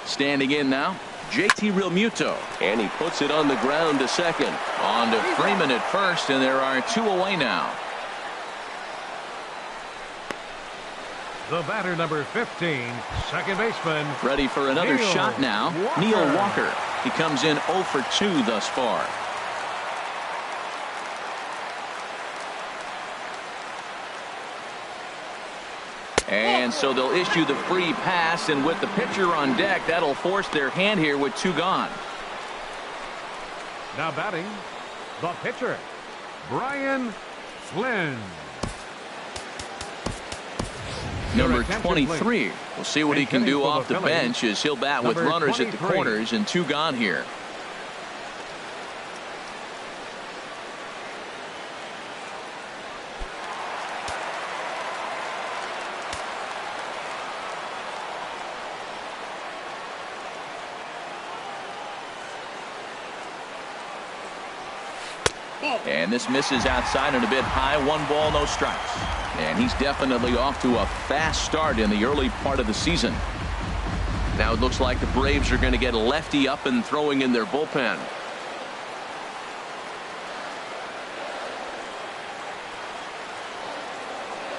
Standing in now, JT Realmuto. And he puts it on the ground to second. On to Freeman at first, and there are 2 away now. The batter, number 15, second baseman. Ready for another shot now. Neil Walker. He comes in 0 for 2 thus far. And so they'll issue the free pass, and with the pitcher on deck, that'll force their hand here with 2 gone. Now batting, the pitcher, Brian Flynn. Number 23. We'll see what he can do off the bench as he'll bat with runners at the corners and 2 gone here. And this misses outside and a bit high. 1 ball, no strikes. And he's definitely off to a fast start in the early part of the season. Now it looks like the Braves are going to get a lefty up and throwing in their bullpen.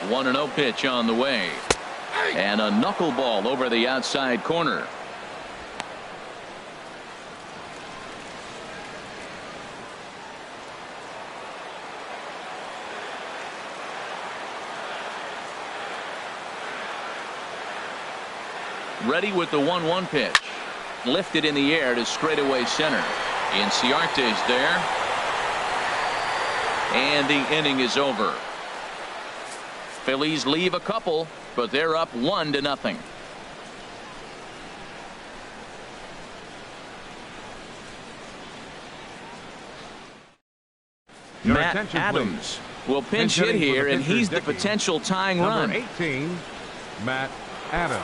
One 1-0 pitch on the way. And a knuckleball over the outside corner. Ready with the 1-1 pitch. Lifted in the air to straightaway center. Inciarte's there. And the inning is over. Phillies leave a couple, but they're up 1-0. Matt Adams will pinch hit here, and he's the potential tying run. Number 18, Matt Adams.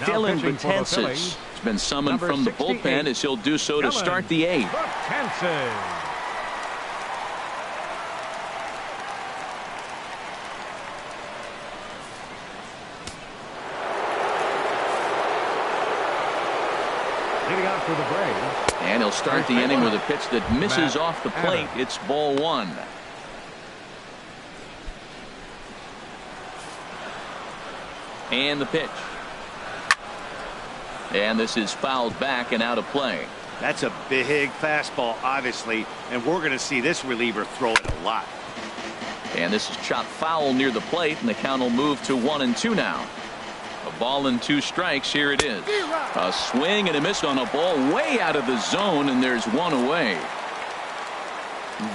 Dylan Betances has been summoned from the bullpen as he'll do so to start the 8th. Leading out for the Braves. And he'll start the inning with a pitch that misses off the plate. It's ball 1. And the pitch. And this is fouled back and out of play. That's a big fastball, obviously, and we're going to see this reliever throw it a lot. And this is chopped foul near the plate, and the count will move to 1-2 now. A ball and 2 strikes. Here it is. A swing and a miss on a ball way out of the zone, and there's 1 away.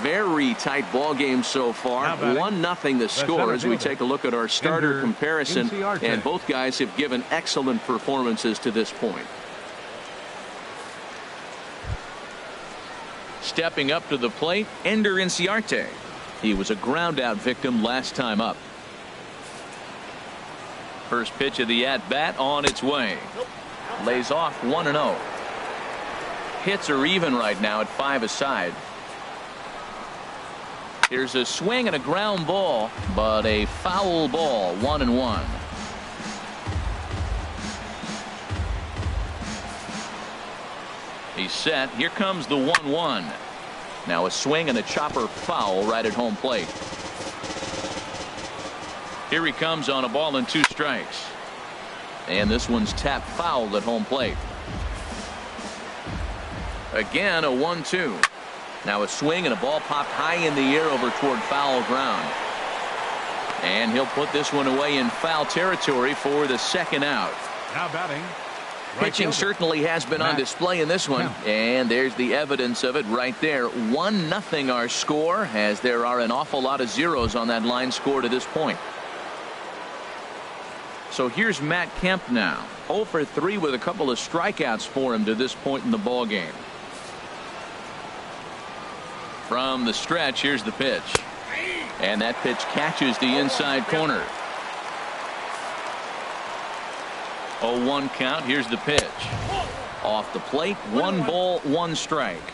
Very tight ball game so far. 1-0 the score as we take a look at our starter comparison, and both guys have given excellent performances to this point. Stepping up to the plate, Ender Inciarte. He was a ground out victim last time up. First pitch of the at-bat on its way. Lays off 1-0. Hits are even right now at 5 aside. Here's a swing and a ground ball, but a foul ball. 1-1. He's set. Here comes the 1-1. Now a swing and a chopper foul right at home plate. Here he comes on a ball and 2 strikes. And this one's tapped foul at home plate. Again a 1-2. Now a swing and a ball popped high in the air over toward foul ground. And he'll put this one away in foul territory for the second out. Now batting. Pitching certainly has been on display in this one, and there's the evidence of it right there. 1-0 our score, as there are an awful lot of zeros on that line score to this point. So here's Matt Kemp now, 0 for 3 with a couple of strikeouts for him to this point in the ball game. From the stretch, here's the pitch, and that pitch catches the inside corner. 0-1 count. Here's the pitch. Off the plate, 1 ball, 1 strike.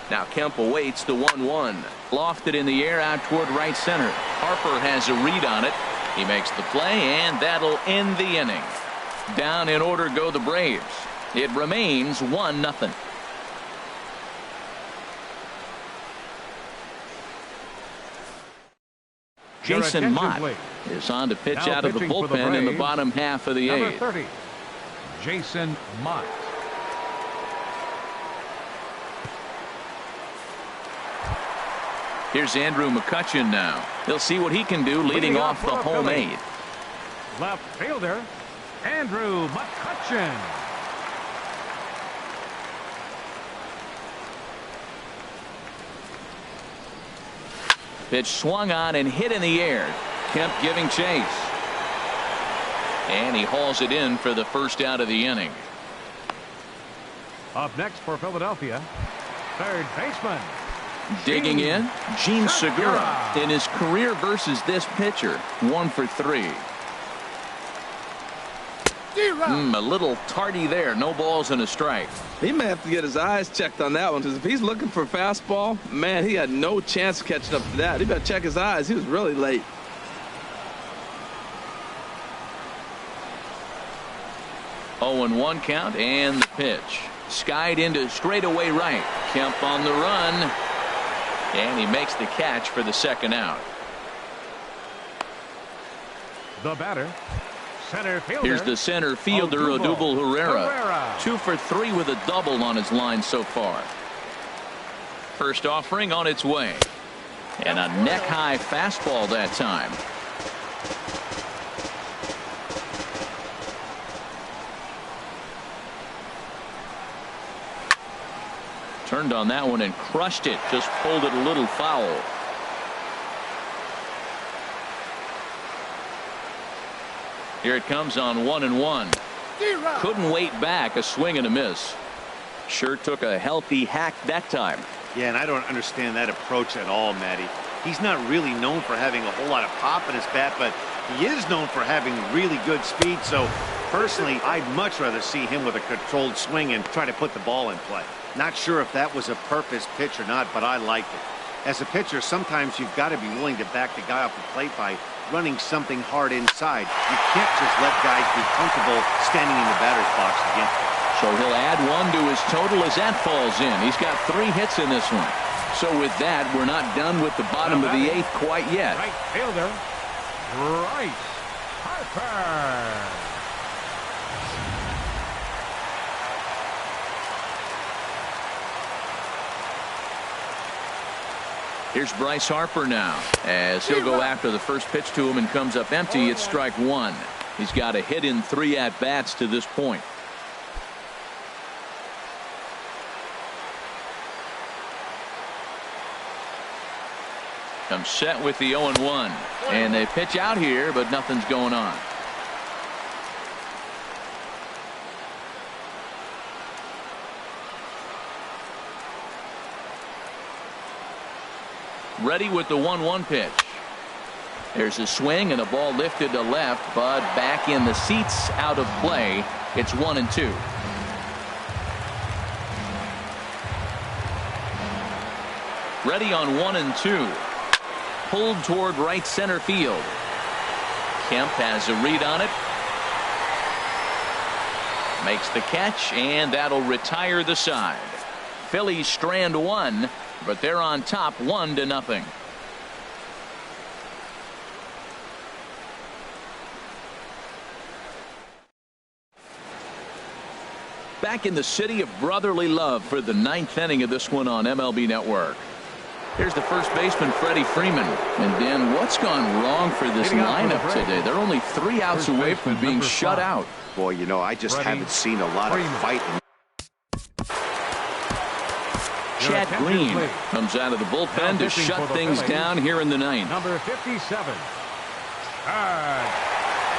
Now Kemp awaits the 1-1. Lofted in the air out toward right center. Harper has a read on it. He makes the play, and that'll end the inning. Down in order go the Braves. It remains 1-0. Jason Mott is on to pitch out of the bullpen in the bottom half of the eighth. 30, Jason Mott. Here's Andrew McCutchen now. He'll see what he can do leading off the home eighth. Left fielder, Andrew McCutchen. Pitch swung on and hit in the air. Kemp giving chase. And he hauls it in for the first out of the inning. Up next for Philadelphia, third baseman. Digging in, Gene Segura in his career versus this pitcher, 1 for 3. A little tardy there. No balls and a strike. He may have to get his eyes checked on that one, because if he's looking for a fastball, man, he had no chance of catching up to that. He better check his eyes. He was really late. Oh, and 1 count, and the pitch. Skied into straightaway right. Kemp on the run. And he makes the catch for the second out. The batter, center fielder. Here's the center fielder, Odubel Herrera. 2 for 3 with a double on his line so far. First offering on its way. And a neck-high fastball that time. Turned on that one and crushed it. Just pulled it a little foul. Here it comes on 1-1. Couldn't wait back. A swing and a miss. Sure took a healthy hack that time. Yeah, and I don't understand that approach at all, Matty. He's not really known for having a whole lot of pop in his bat, but he is known for having really good speed. So personally, I'd much rather see him with a controlled swing and try to put the ball in play. Not sure if that was a purpose pitch or not, but I liked it. As a pitcher, sometimes you've got to be willing to back the guy off the plate by running something hard inside. You can't just let guys be comfortable standing in the batter's box against him. So he'll add 1 to his total as that falls in. He's got 3 hits in this one. So with that, we're not done with the bottom of the 8th quite yet. Right fielder, Bryce Harper. Here's Bryce Harper now, as he'll go after the first pitch to him and comes up empty. It's strike 1. He's got a hit in 3 at-bats to this point. Comes set with the 0-1. And they pitch out here, but nothing's going on. Ready with the 1-1 pitch. There's a swing and a ball lifted to left, but back in the seats, out of play. It's 1-2. Ready on 1-2. Pulled toward right center field. Kemp has a read on it. Makes the catch, and that'll retire the side. Phillies strand 1, but they're on top 1-0. Back in the city of brotherly love for the 9th inning of this one on MLB Network. Here's the first baseman, Freddie Freeman. And Dan, what's gone wrong for this lineup today? They're only 3 outs away from being shut out. Boy, you know, I just haven't seen a lot of fighting. Chad Green comes out of the bullpen to shut things down here in the ninth. Number 57. Chad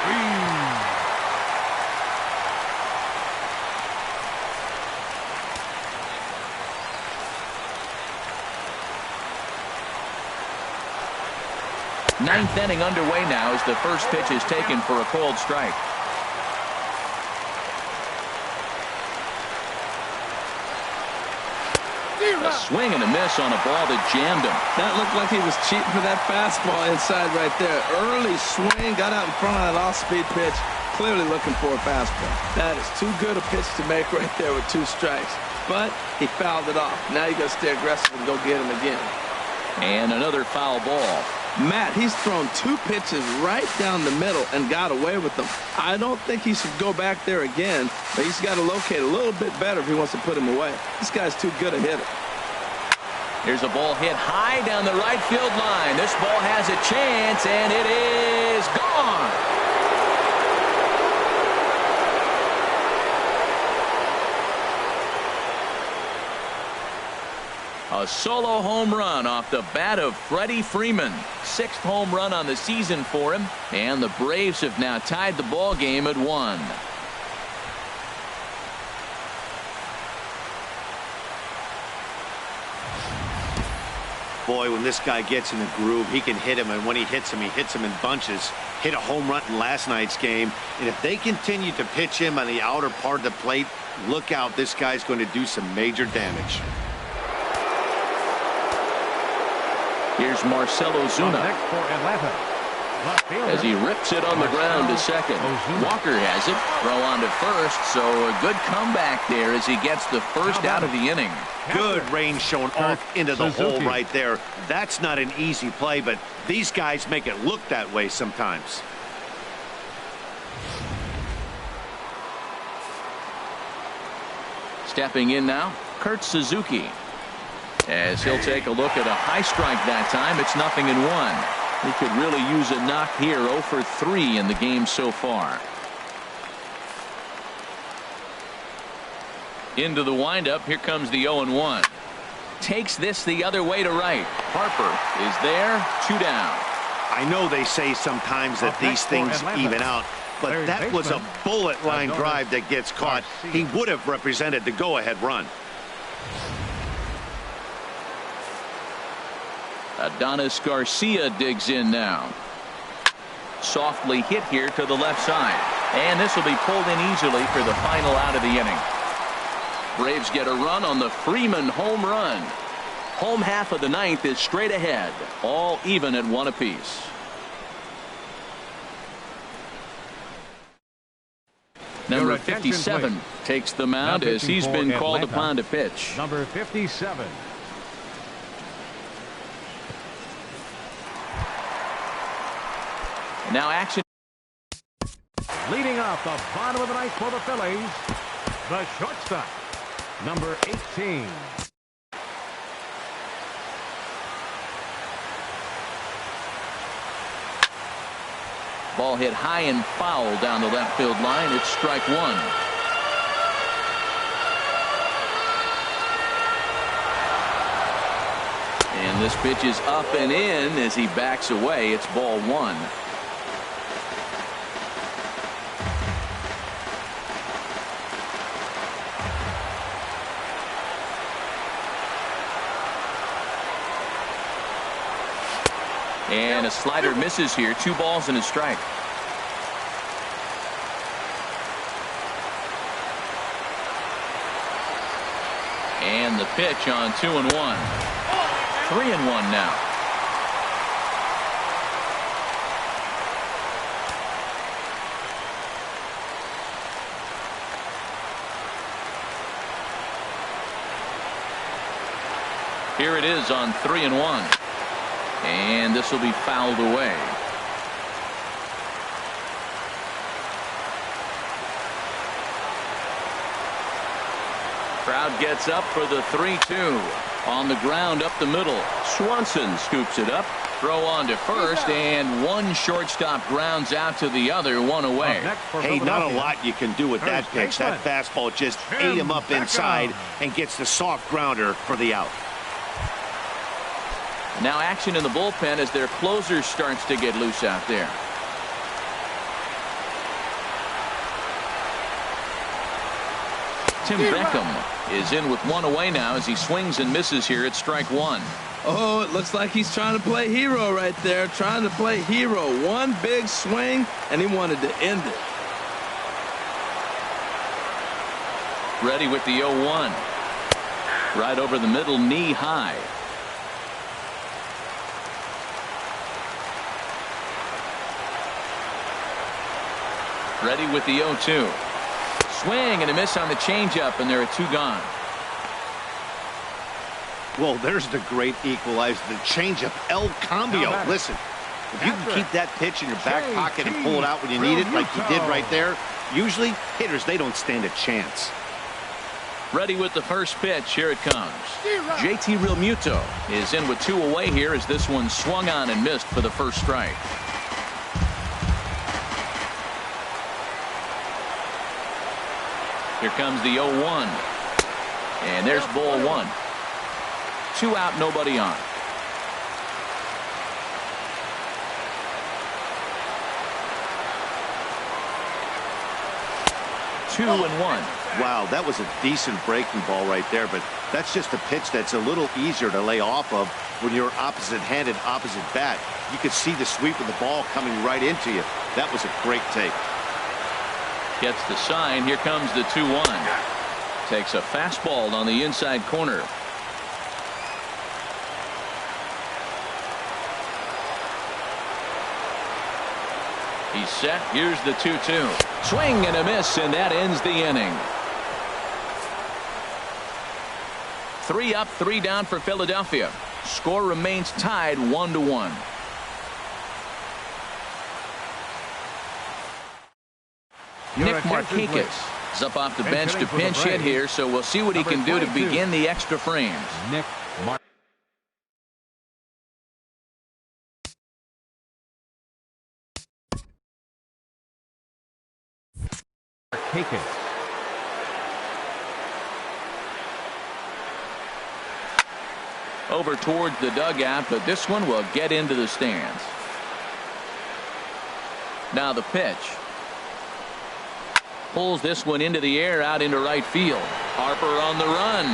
Green. Ninth inning underway now as the first pitch is taken for a called strike. A swing and a miss on a ball that jammed him. That looked like he was cheating for that fastball inside right there. Early swing, got out in front of that off-speed pitch. Clearly looking for a fastball. That is too good a pitch to make right there with 2 strikes. But he fouled it off. Now you got to stay aggressive and go get him again. And another foul ball. Matt, he's thrown 2 pitches right down the middle and got away with them. I don't think he should go back there again, but he's got to locate a little bit better if he wants to put him away. This guy's too good a hitter. Here's a ball hit high down the right field line. This ball has a chance, and it is gone. A solo home run off the bat of Freddie Freeman. 6th home run on the season for him, and the Braves have now tied the ball game at 1. Boy, when this guy gets in the groove, he can hit him, and when he hits him in bunches. Hit a home run in last night's game, and if they continue to pitch him on the outer part of the plate, look out, this guy's going to do some major damage. Here's Marcell Ozuna as he rips it on the ground to second. Walker has it. Throw on to first, so a good comeback there as he gets the first out of the inning. Good range showing off into the hole right there. That's not an easy play, but these guys make it look that way sometimes. Stepping in now, Kurt Suzuki. As he'll take a look at a high strike that time. It's 0-1. He could really use a knock here. 0 for 3 in the game so far. Into the windup. Here comes the 0-1. Takes this the other way to right. Harper is there. 2 down. I know they say sometimes that these things even out, but that was a bullet line drive that gets caught. He would have represented the go-ahead run. Adonis Garcia digs in now. Softly hit here to the left side. And this will be pulled in easily for the final out of the inning. Braves get a run on the Freeman home run. Home half of the ninth is straight ahead. All even at 1 apiece. Number 57 takes the mound as he's been called upon to pitch. Number 57. Now action. Leading off the bottom of the ninth for the Phillies, the shortstop, number 18. Ball hit high and foul down the left field line. It's strike 1. And this pitch is up and in as he backs away. It's ball 1. And a slider misses here. 2 balls and a strike. And the pitch on 2-1. 3-1 now. Here it is on 3-1. And this will be fouled away. Crowd gets up for the 3-2. On the ground up the middle. Swanson scoops it up. Throw on to first, and one shortstop grounds out to the other, one away. Hey, not a lot you can do with that pitch. That fastball just ate him up inside and gets the soft grounder for the out. Now action in the bullpen as their closer starts to get loose out there. Tim Beckham is in with one away now as he swings and misses here at strike one. Oh, it looks like he's trying to play hero right there. Trying to play hero. One big swing, and he wanted to end it. Ready with the 0-1. Right over the middle, knee high. Ready with the 0-2. Swing and a miss on the changeup, and there are two gone. Well, there's the great equalizer, the changeup, El Cambio. Listen, if you can keep that pitch in your back pocket and pull it out when you need it, like you did right there, usually hitters, they don't stand a chance. Ready with the first pitch. Here it comes. JT Realmuto is in with two away here as this one swung on and missed for the first strike. Here comes the 0-1. And there's ball one. 2 out, nobody on. Two and one. Wow, that was a decent breaking ball right there, but that's just a pitch that's a little easier to lay off of when you're opposite-handed, opposite bat. You could see the sweep of the ball coming right into you. That was a great take. Gets the sign. Here comes the 2-1. Takes a fastball on the inside corner. He's set. Here's the 2-2. Swing and a miss, and that ends the inning. 3 up, 3 down for Philadelphia. Score remains tied 1-1. Nick Markakis is up off the bench to pinch hit here, so we'll see what he can do to begin the extra frames. Nick Markakis. Over towards the dugout, but this one will get into the stands. Now the pitch. Pulls this one into the air out into right field. Harper on the run.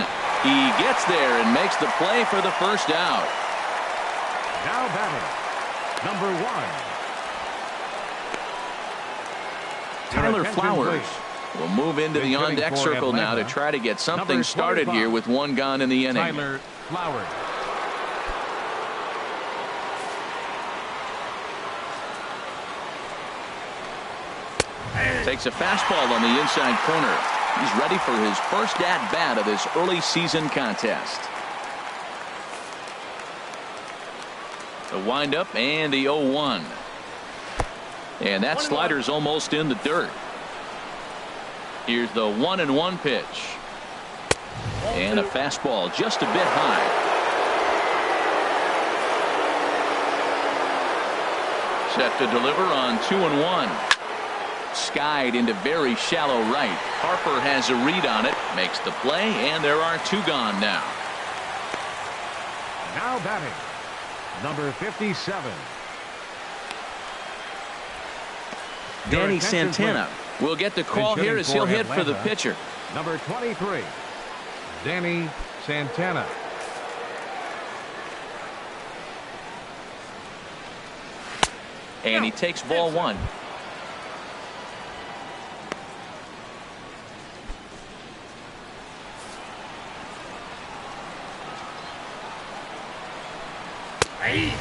He gets there and makes the play for the first out. Now batting, number 1. Tyler Flowers will move into the on-deck circle now to try to get something started here with one gone in the inning. Tyler Flowers. Takes a fastball on the inside corner. He's ready for his first at-bat of this early season contest. The windup and the 0-1. And that slider's almost in the dirt. Here's the 1-1 pitch. And a fastball just a bit high. Set to deliver on 2-1. Skied into very shallow right. Harper has a read on it, makes the play, and there are two gone now. Now batting, number 57. Danny Santana will get the call here as he'll hit for the pitcher. Number 23, Danny Santana. And he takes ball one.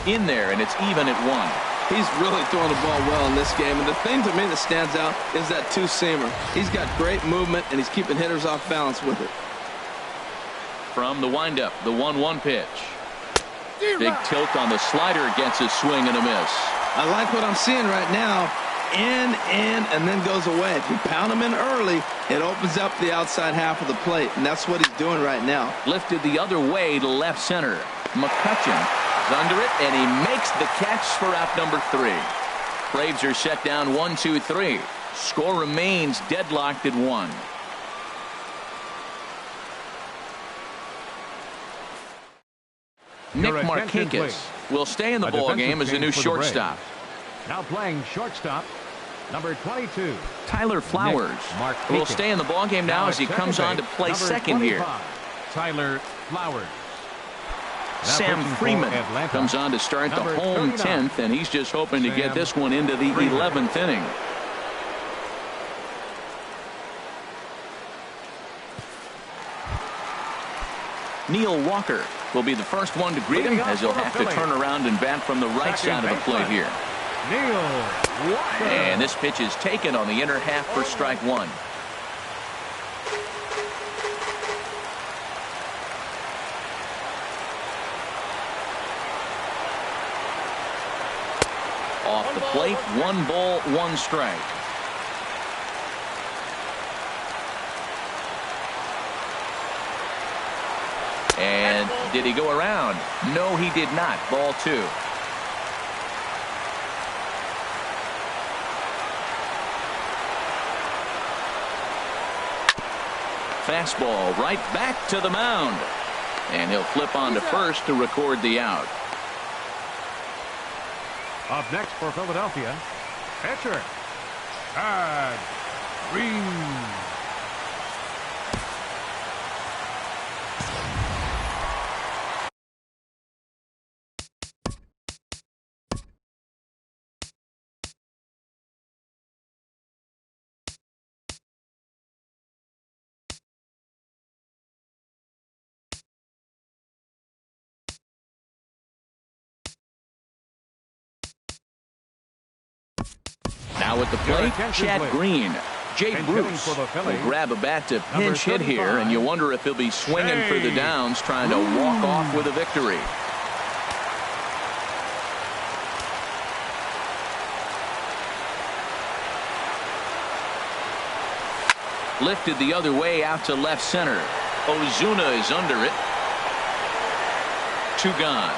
In there, and it's even at 1. He's really throwing the ball well in this game, and the thing to me that stands out is that two-seamer. He's got great movement, and he's keeping hitters off balance with it. From the windup, the 1-1 pitch. Big tilt on the slider, gets a swing and a miss. I like what I'm seeing right now. in, and then goes away. If you pound him in early, it opens up the outside half of the plate, and that's what he's doing right now. Lifted the other way to left center. McCutchen is under it, and he makes the catch for out number 3. Braves are set down 1-2-3. Score remains deadlocked at 1. Nick Markakis will stay in the ball game as a new shortstop. Now playing shortstop, number 22. Tyler Flowers will stay in the ball game now as he comes on to play second here. Tyler Flowers. Sam Freeman comes on to start the home 10th, and he's just hoping to get this one into the 11th inning. Neil Walker will be the first one to greet him as he'll have to turn around and bat from the right side of the plate here. Neil Walker. And this pitch is taken on the inner half for strike 1. Off the plate, 1 ball, 1 strike. And did he go around? No, he did not. Ball 2. Fastball right back to the mound. And he'll flip on to first to record the out. Up next for Philadelphia, pitcher, Chad Green. Now at the plate, Chad Green. Jay Bruce will grab a bat to pinch hit here, and you wonder if he'll be swinging for the downs, trying to walk off with a victory. Lifted the other way out to left center. Ozuna is under it. 2 gone.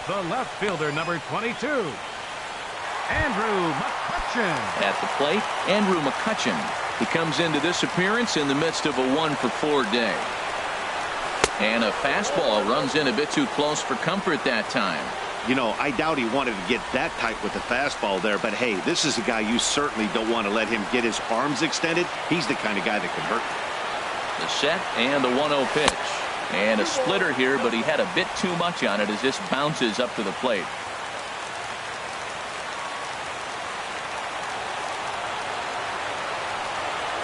The left fielder, number 22, Andrew McCutchen. At the plate, Andrew McCutchen. He comes into this appearance in the midst of a 1-for-4 day. And a fastball runs in a bit too close for comfort that time. You know, I doubt he wanted to get that tight with the fastball there, but hey, this is a guy you certainly don't want to let him get his arms extended. He's the kind of guy that can hurt. The set and the 1-0 pitch. And a splitter here, but he had a bit too much on it as this bounces up to the plate.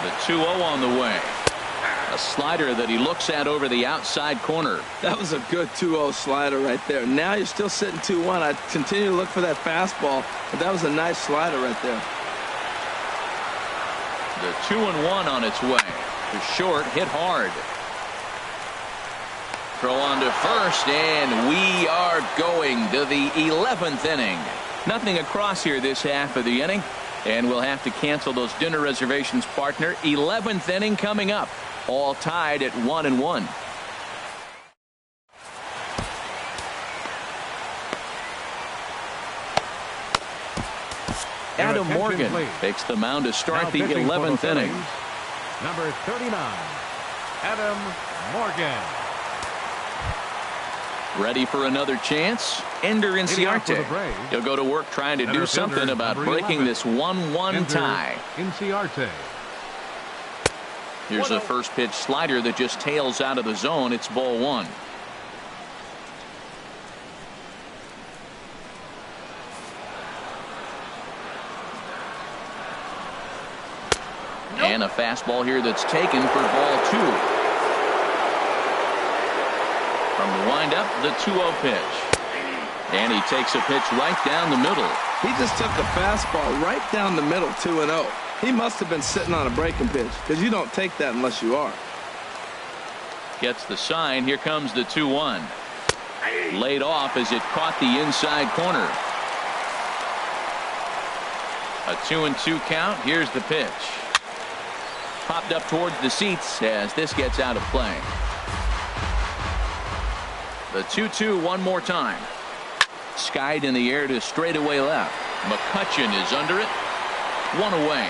The 2-0 on the way. A slider that he looks at over the outside corner. That was a good 2-0 slider right there. Now you're still sitting 2-1. I continue to look for that fastball, but that was a nice slider right there. The 2-1 on its way. The short hit hard. Throw on to first, and we are going to the 11th inning. Nothing across here this half of the inning, and we'll have to cancel those dinner reservations, partner. 11th inning coming up, all tied at 1-1. Adam Morgan takes the mound to start the 11th inning. Number 39, Adam Morgan. Ready for another chance? Ender Inciarte. He'll go to work trying to do something about breaking this 1-1 tie. Inciarte. Here's a first pitch slider that just tails out of the zone. It's ball 1. And a fastball here that's taken for ball 2. From the windup, the 2-0 pitch. And he takes a pitch right down the middle. He just took a fastball right down the middle, 2-0. He must have been sitting on a breaking pitch, because you don't take that unless you are. Gets the sign. Here comes the 2-1. Laid off as it caught the inside corner. A 2-2 count. Here's the pitch. Popped up towards the seats as this gets out of play. The 2-2 one more time. Skied in the air to straightaway left. McCutchen is under it. One away.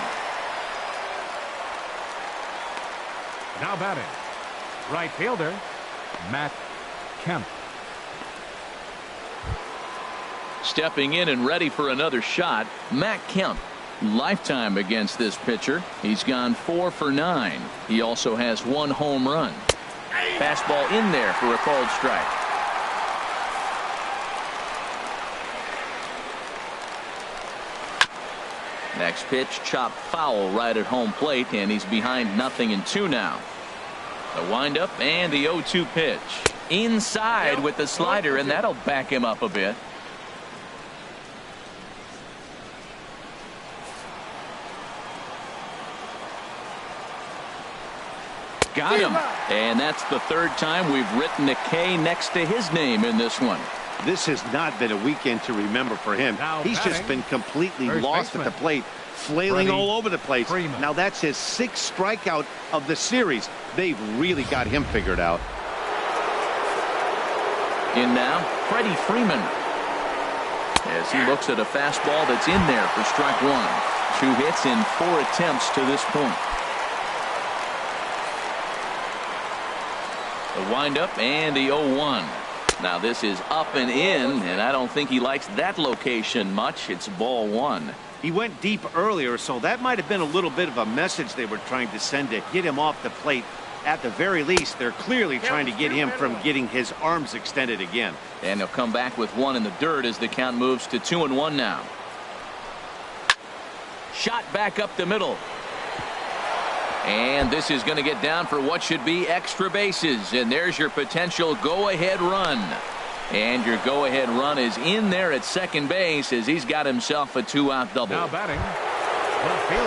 Now batting, right fielder, Matt Kemp. Stepping in and ready for another shot, Matt Kemp. Lifetime against this pitcher. He's gone 4 for 9. He also has 1 home run. Fastball in there for a called strike. Next pitch, chopped foul right at home plate, and he's behind 0-2 now. The windup and the 0-2 pitch. Inside with the slider, and that'll back him up a bit. Got him. And that's the 3rd time we've written a K next to his name in this one. This has not been a weekend to remember for him. He's just been completely lost at the plate, flailing all over the place. Now that's his 6th strikeout of the series. They've really got him figured out. In now, Freddie Freeman. As he looks at a fastball that's in there for strike 1. 2 hits in 4 attempts to this point. The windup and the 0-1. Now this is up and in, and I don't think he likes that location much. It's ball 1. He went deep earlier, so that might have been a little bit of a message they were trying to send to get him off the plate. At the very least, they're clearly trying to get him from getting his arms extended again. And he'll come back with 1 in the dirt as the count moves to 2-1 now. Shot back up the middle. And this is going to get down for what should be extra bases. And there's your potential go-ahead run. And your go-ahead run is in there at second base as he's got himself a 2-out double. Now batting,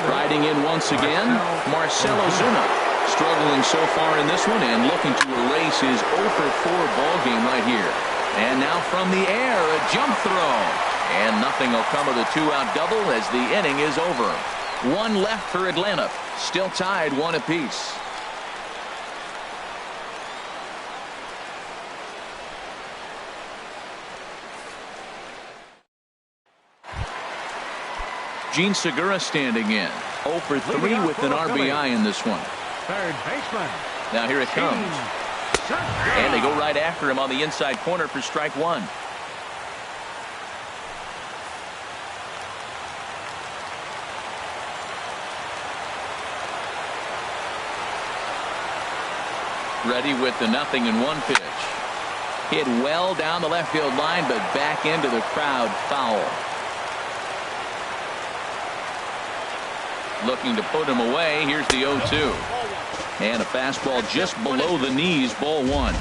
riding in once again, Marcell Ozuna. Struggling so far in this one and looking to erase his 0-for-4 ball game right here. And now from the air, a jump throw. And nothing will come of the 2-out double as the inning is over. 1 left for Atlanta. Still tied 1 apiece. Gene Segura standing in. 0 for 3 with an RBI in this one. Third baseman. Now here it comes. And they go right after him on the inside corner for strike 1. Ready with the 0-1 pitch. Hit well down the left field line, but back into the crowd, foul. Looking to put him away. Here's the 0-2. And a fastball just below the knees, ball 1.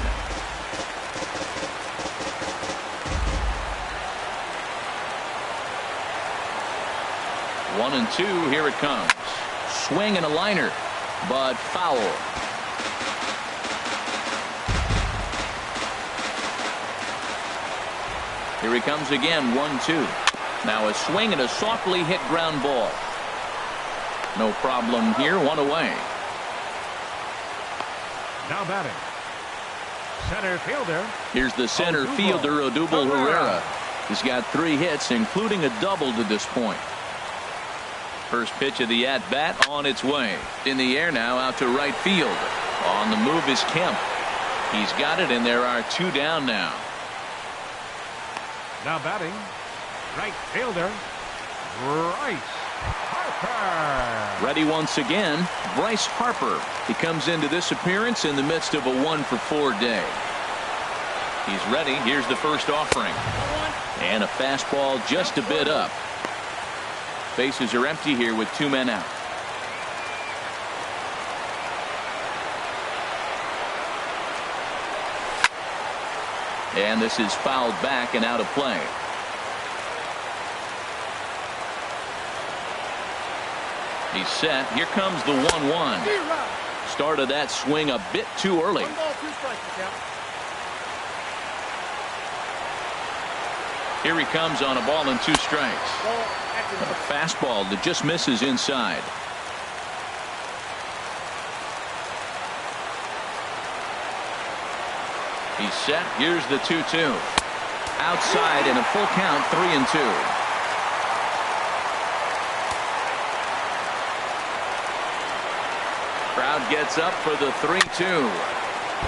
One and 2, here it comes. Swing and a liner, but foul. Here he comes again, 1-2. Now a swing and a softly hit ground ball. No problem here, 1 away. Now batting, center fielder. Here's the center fielder, Odubel Herrera. He's got 3 hits, including a double to this point. First pitch of the at-bat on its way. In the air now, out to right field. On the move is Kemp. He's got it, and there are 2 down now. Now batting, right fielder, Bryce Harper. Ready once again, Bryce Harper. He comes into this appearance in the midst of a 1-for-4 day. He's ready. Here's the first offering. And a fastball just a bit up. Bases are empty here with 2 men out. And this is fouled back and out of play. He's set. Here comes the 1-1. Started that swing a bit too early. 1 ball, 2 strikes, Here he comes on a ball and 2 strikes. A fastball that just misses inside. He's set. Here's the 2-2. Outside in a full count, 3-2. Crowd gets up for the 3-2.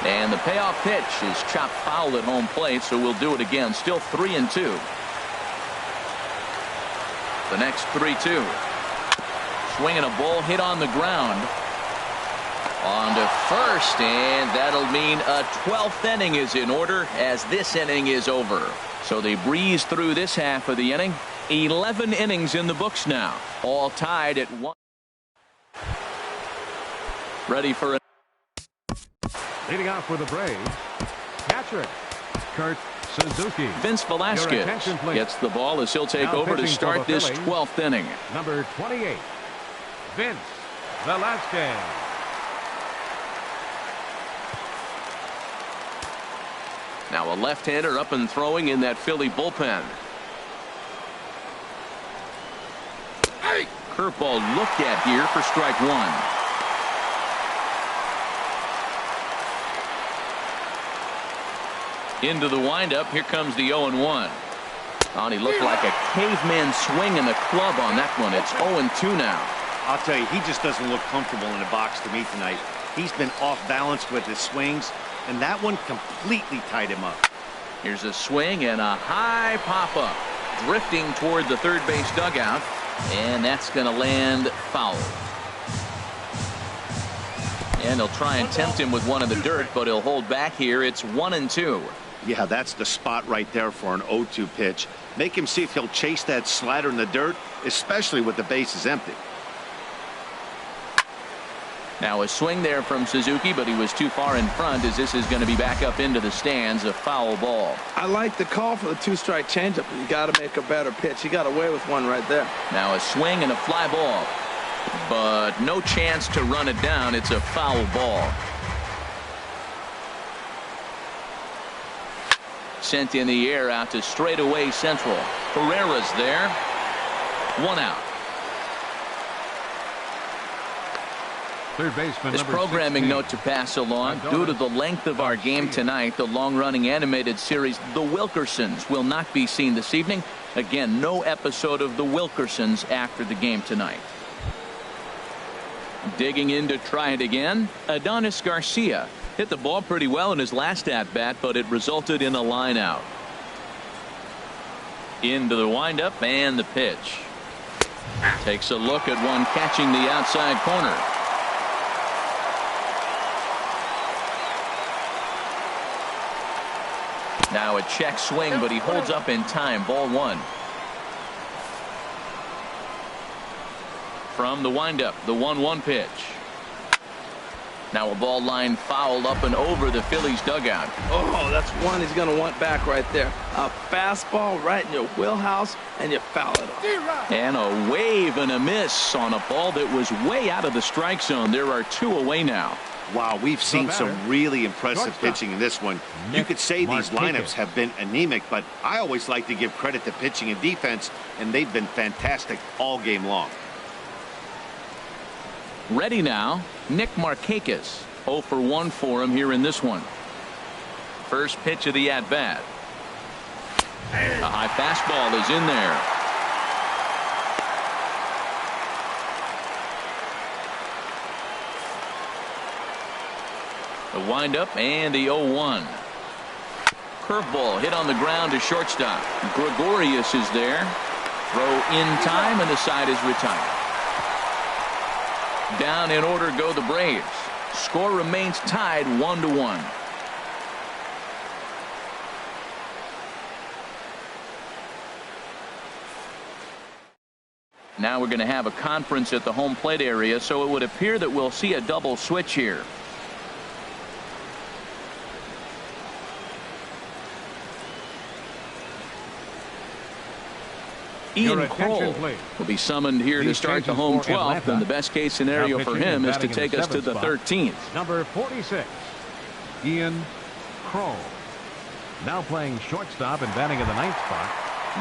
And the payoff pitch is chopped foul at home plate, so we'll do it again. Still 3-2. The next 3-2. Swinging a ball hit on the ground. On to first, and that'll mean a 12th inning is in order as this inning is over. So they breeze through this half of the inning. 11 innings in the books now, all tied at 1. Ready for it. Leading off for the Braves, catcher Kurt Suzuki. Vince Velasquez gets the ball as he'll take over to start this 12th inning. Number 28, Vince Velasquez. Now a left-hander up and throwing in that Philly bullpen. Curveball looked at here for strike 1. Into the windup. Here comes the 0-1. Oh, and he looked like a caveman swing in the club on that one. It's 0-2 now. I'll tell you, he just doesn't look comfortable in the box to me tonight. He's been off balance with his swings, and that one completely tied him up. Here's a swing and a high pop-up. Drifting toward the third base dugout, and that's going to land foul. And they'll try and tempt him with one in the dirt, but he'll hold back here. It's 1-2. Yeah, that's the spot right there for an 0-2 pitch. Make him see if he'll chase that slider in the dirt, especially with the bases empty. Now a swing there from Suzuki, but he was too far in front as this is going to be back up into the stands. A foul ball. I like the call for the 2-strike changeup. You got to make a better pitch. He got away with one right there. Now a swing and a fly ball, but no chance to run it down. It's a foul ball. Sent in the air out to straightaway central. Herrera's there. 1 out. Third baseman. This programming note to pass along. Due to the length of our game tonight, the long-running animated series The Wilkersons will not be seen this evening. Again, no episode of The Wilkersons after the game tonight. Digging in to try it again, Adonis Garcia. Hit the ball pretty well in his last at-bat, but it resulted in a line out. Into the windup and the pitch. Takes a look at one catching the outside corner. Now a check swing, but he holds up in time. Ball 1. From the windup, the 1-1 pitch. Now a ball line fouled up and over the Phillies dugout. Oh, that's one he's going to want back right there. A fastball right in your wheelhouse, and you foul it off. And a wave and a miss on a ball that was way out of the strike zone. There are 2 away now. Wow, we've seen some really impressive pitching in this one. You could say these lineups have been anemic, but I always like to give credit to pitching and defense, and they've been fantastic all game long. Ready now, Nick Markakis. 0 for 1 for him here in this one. First pitch of the at-bat. A high fastball is in there. The windup and the 0-1. Curveball hit on the ground to shortstop. Gregorius is there. Throw in time, and the side is retired. Down in order go the Braves. Score remains tied 1-1. Now we're going to have a conference at the home plate area, so it would appear that we'll see a double switch here. Ian Kroll will be summoned here to start the home 12th, and the best case scenario for him is to take us to the 13th. Number 46, Ian Kroll. Now playing shortstop and batting in the 9th spot,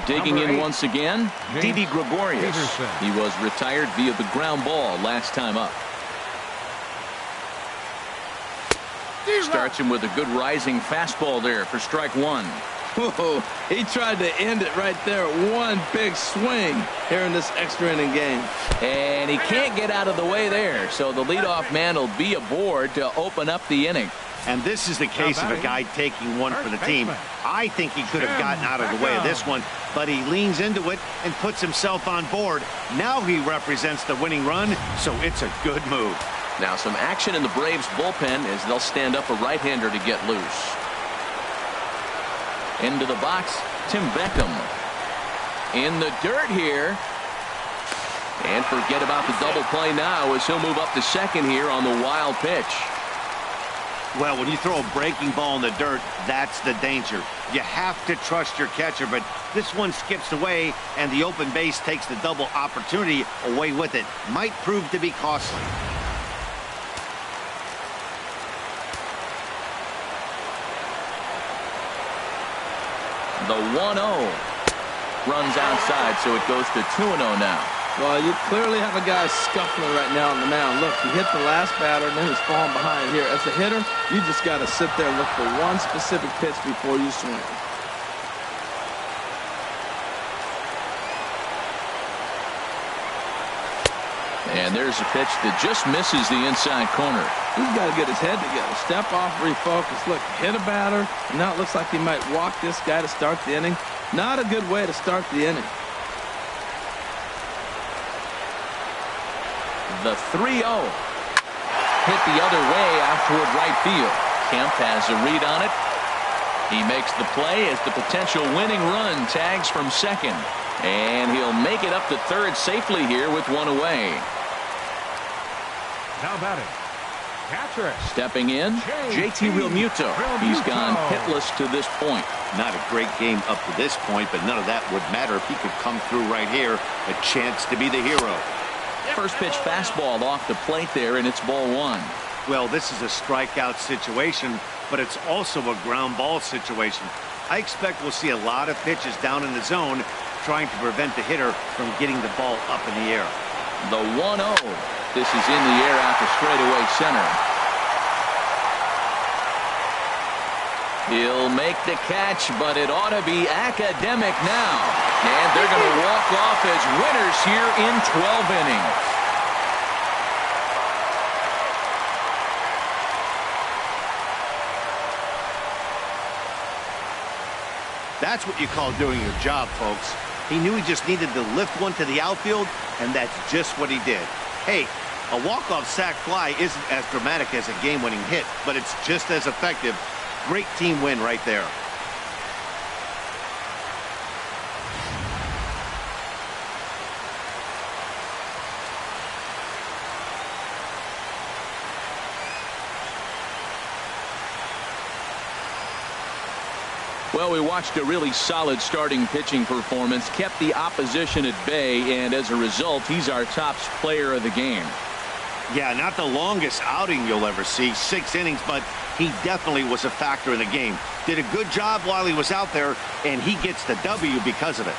Digging in once again, Didi Gregorius. Peterson. He was retired via the ground ball last time up. Starts him with a good rising fastball there for strike one. Whoa, he tried to end it right there. One big swing here in this extra inning game. And he can't get out of the way there, so the leadoff man will be aboard to open up the inning. And this is the case of a guy taking one for the team. I think he could have gotten out of the way of this one, but he leans into it and puts himself on board. Now he represents the winning run, so it's a good move. Now some action in the Braves bullpen as they'll stand up a right-hander to get loose. Into the box, Tim Beckham. In the dirt here. And forget about the double play now as he'll move up to second here on the wild pitch. Well, when you throw a breaking ball in the dirt, that's the danger. You have to trust your catcher, but this one skips away, and the open base takes the double opportunity away with it. Might prove to be costly. The 1-0 runs outside, so it goes to 2-0 now. Well, you clearly have a guy scuffling right now on the mound. Look, he hit the last batter, and then he's falling behind here. As a hitter, you just got to sit there and look for one specific pitch before you swing. And there's a pitch that just misses the inside corner. He's got to get his head together. Step off, refocus. Look, hit a batter. And now it looks like he might walk this guy to start the inning. Not a good way to start the inning. The 3-0 hit the other way out toward right field. Kemp has a read on it. He makes the play as the potential winning run tags from second. And he'll make it up to third safely here with one away. Now batting, catcher. Stepping in, JT Realmuto. He's gone hitless to this point. Not a great game up to this point, but none of that would matter if he could come through right here. A chance to be the hero. First pitch fastball off the plate there, and it's ball one. Well, this is a strikeout situation, but it's also a ground ball situation. I expect we'll see a lot of pitches down in the zone trying to prevent the hitter from getting the ball up in the air. The 1-0. This is in the air out to straightaway center. He'll make the catch, but it ought to be academic now. And they're going to walk off as winners here in 12 innings. That's what you call doing your job, folks. He knew he just needed to lift one to the outfield, and that's just what he did. Hey, a walk-off sac fly isn't as dramatic as a game-winning hit, but it's just as effective. Great team win right there. Well, we watched a really solid starting pitching performance, kept the opposition at bay, and as a result, he's our top player of the game. Yeah, not the longest outing you'll ever see, 6 innings, but he definitely was a factor in the game. Did a good job while he was out there, and he gets the W because of it.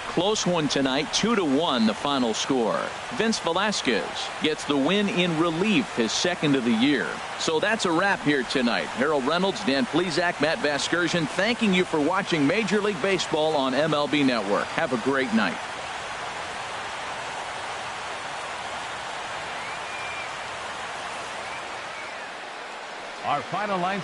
Close one tonight, 2-1 the final score. Vince Velasquez gets the win in relief, his second of the year. So that's a wrap here tonight. Harold Reynolds, Dan Plesac, Matt Vasgersian, thanking you for watching Major League Baseball on MLB Network. Have a great night. Our final line.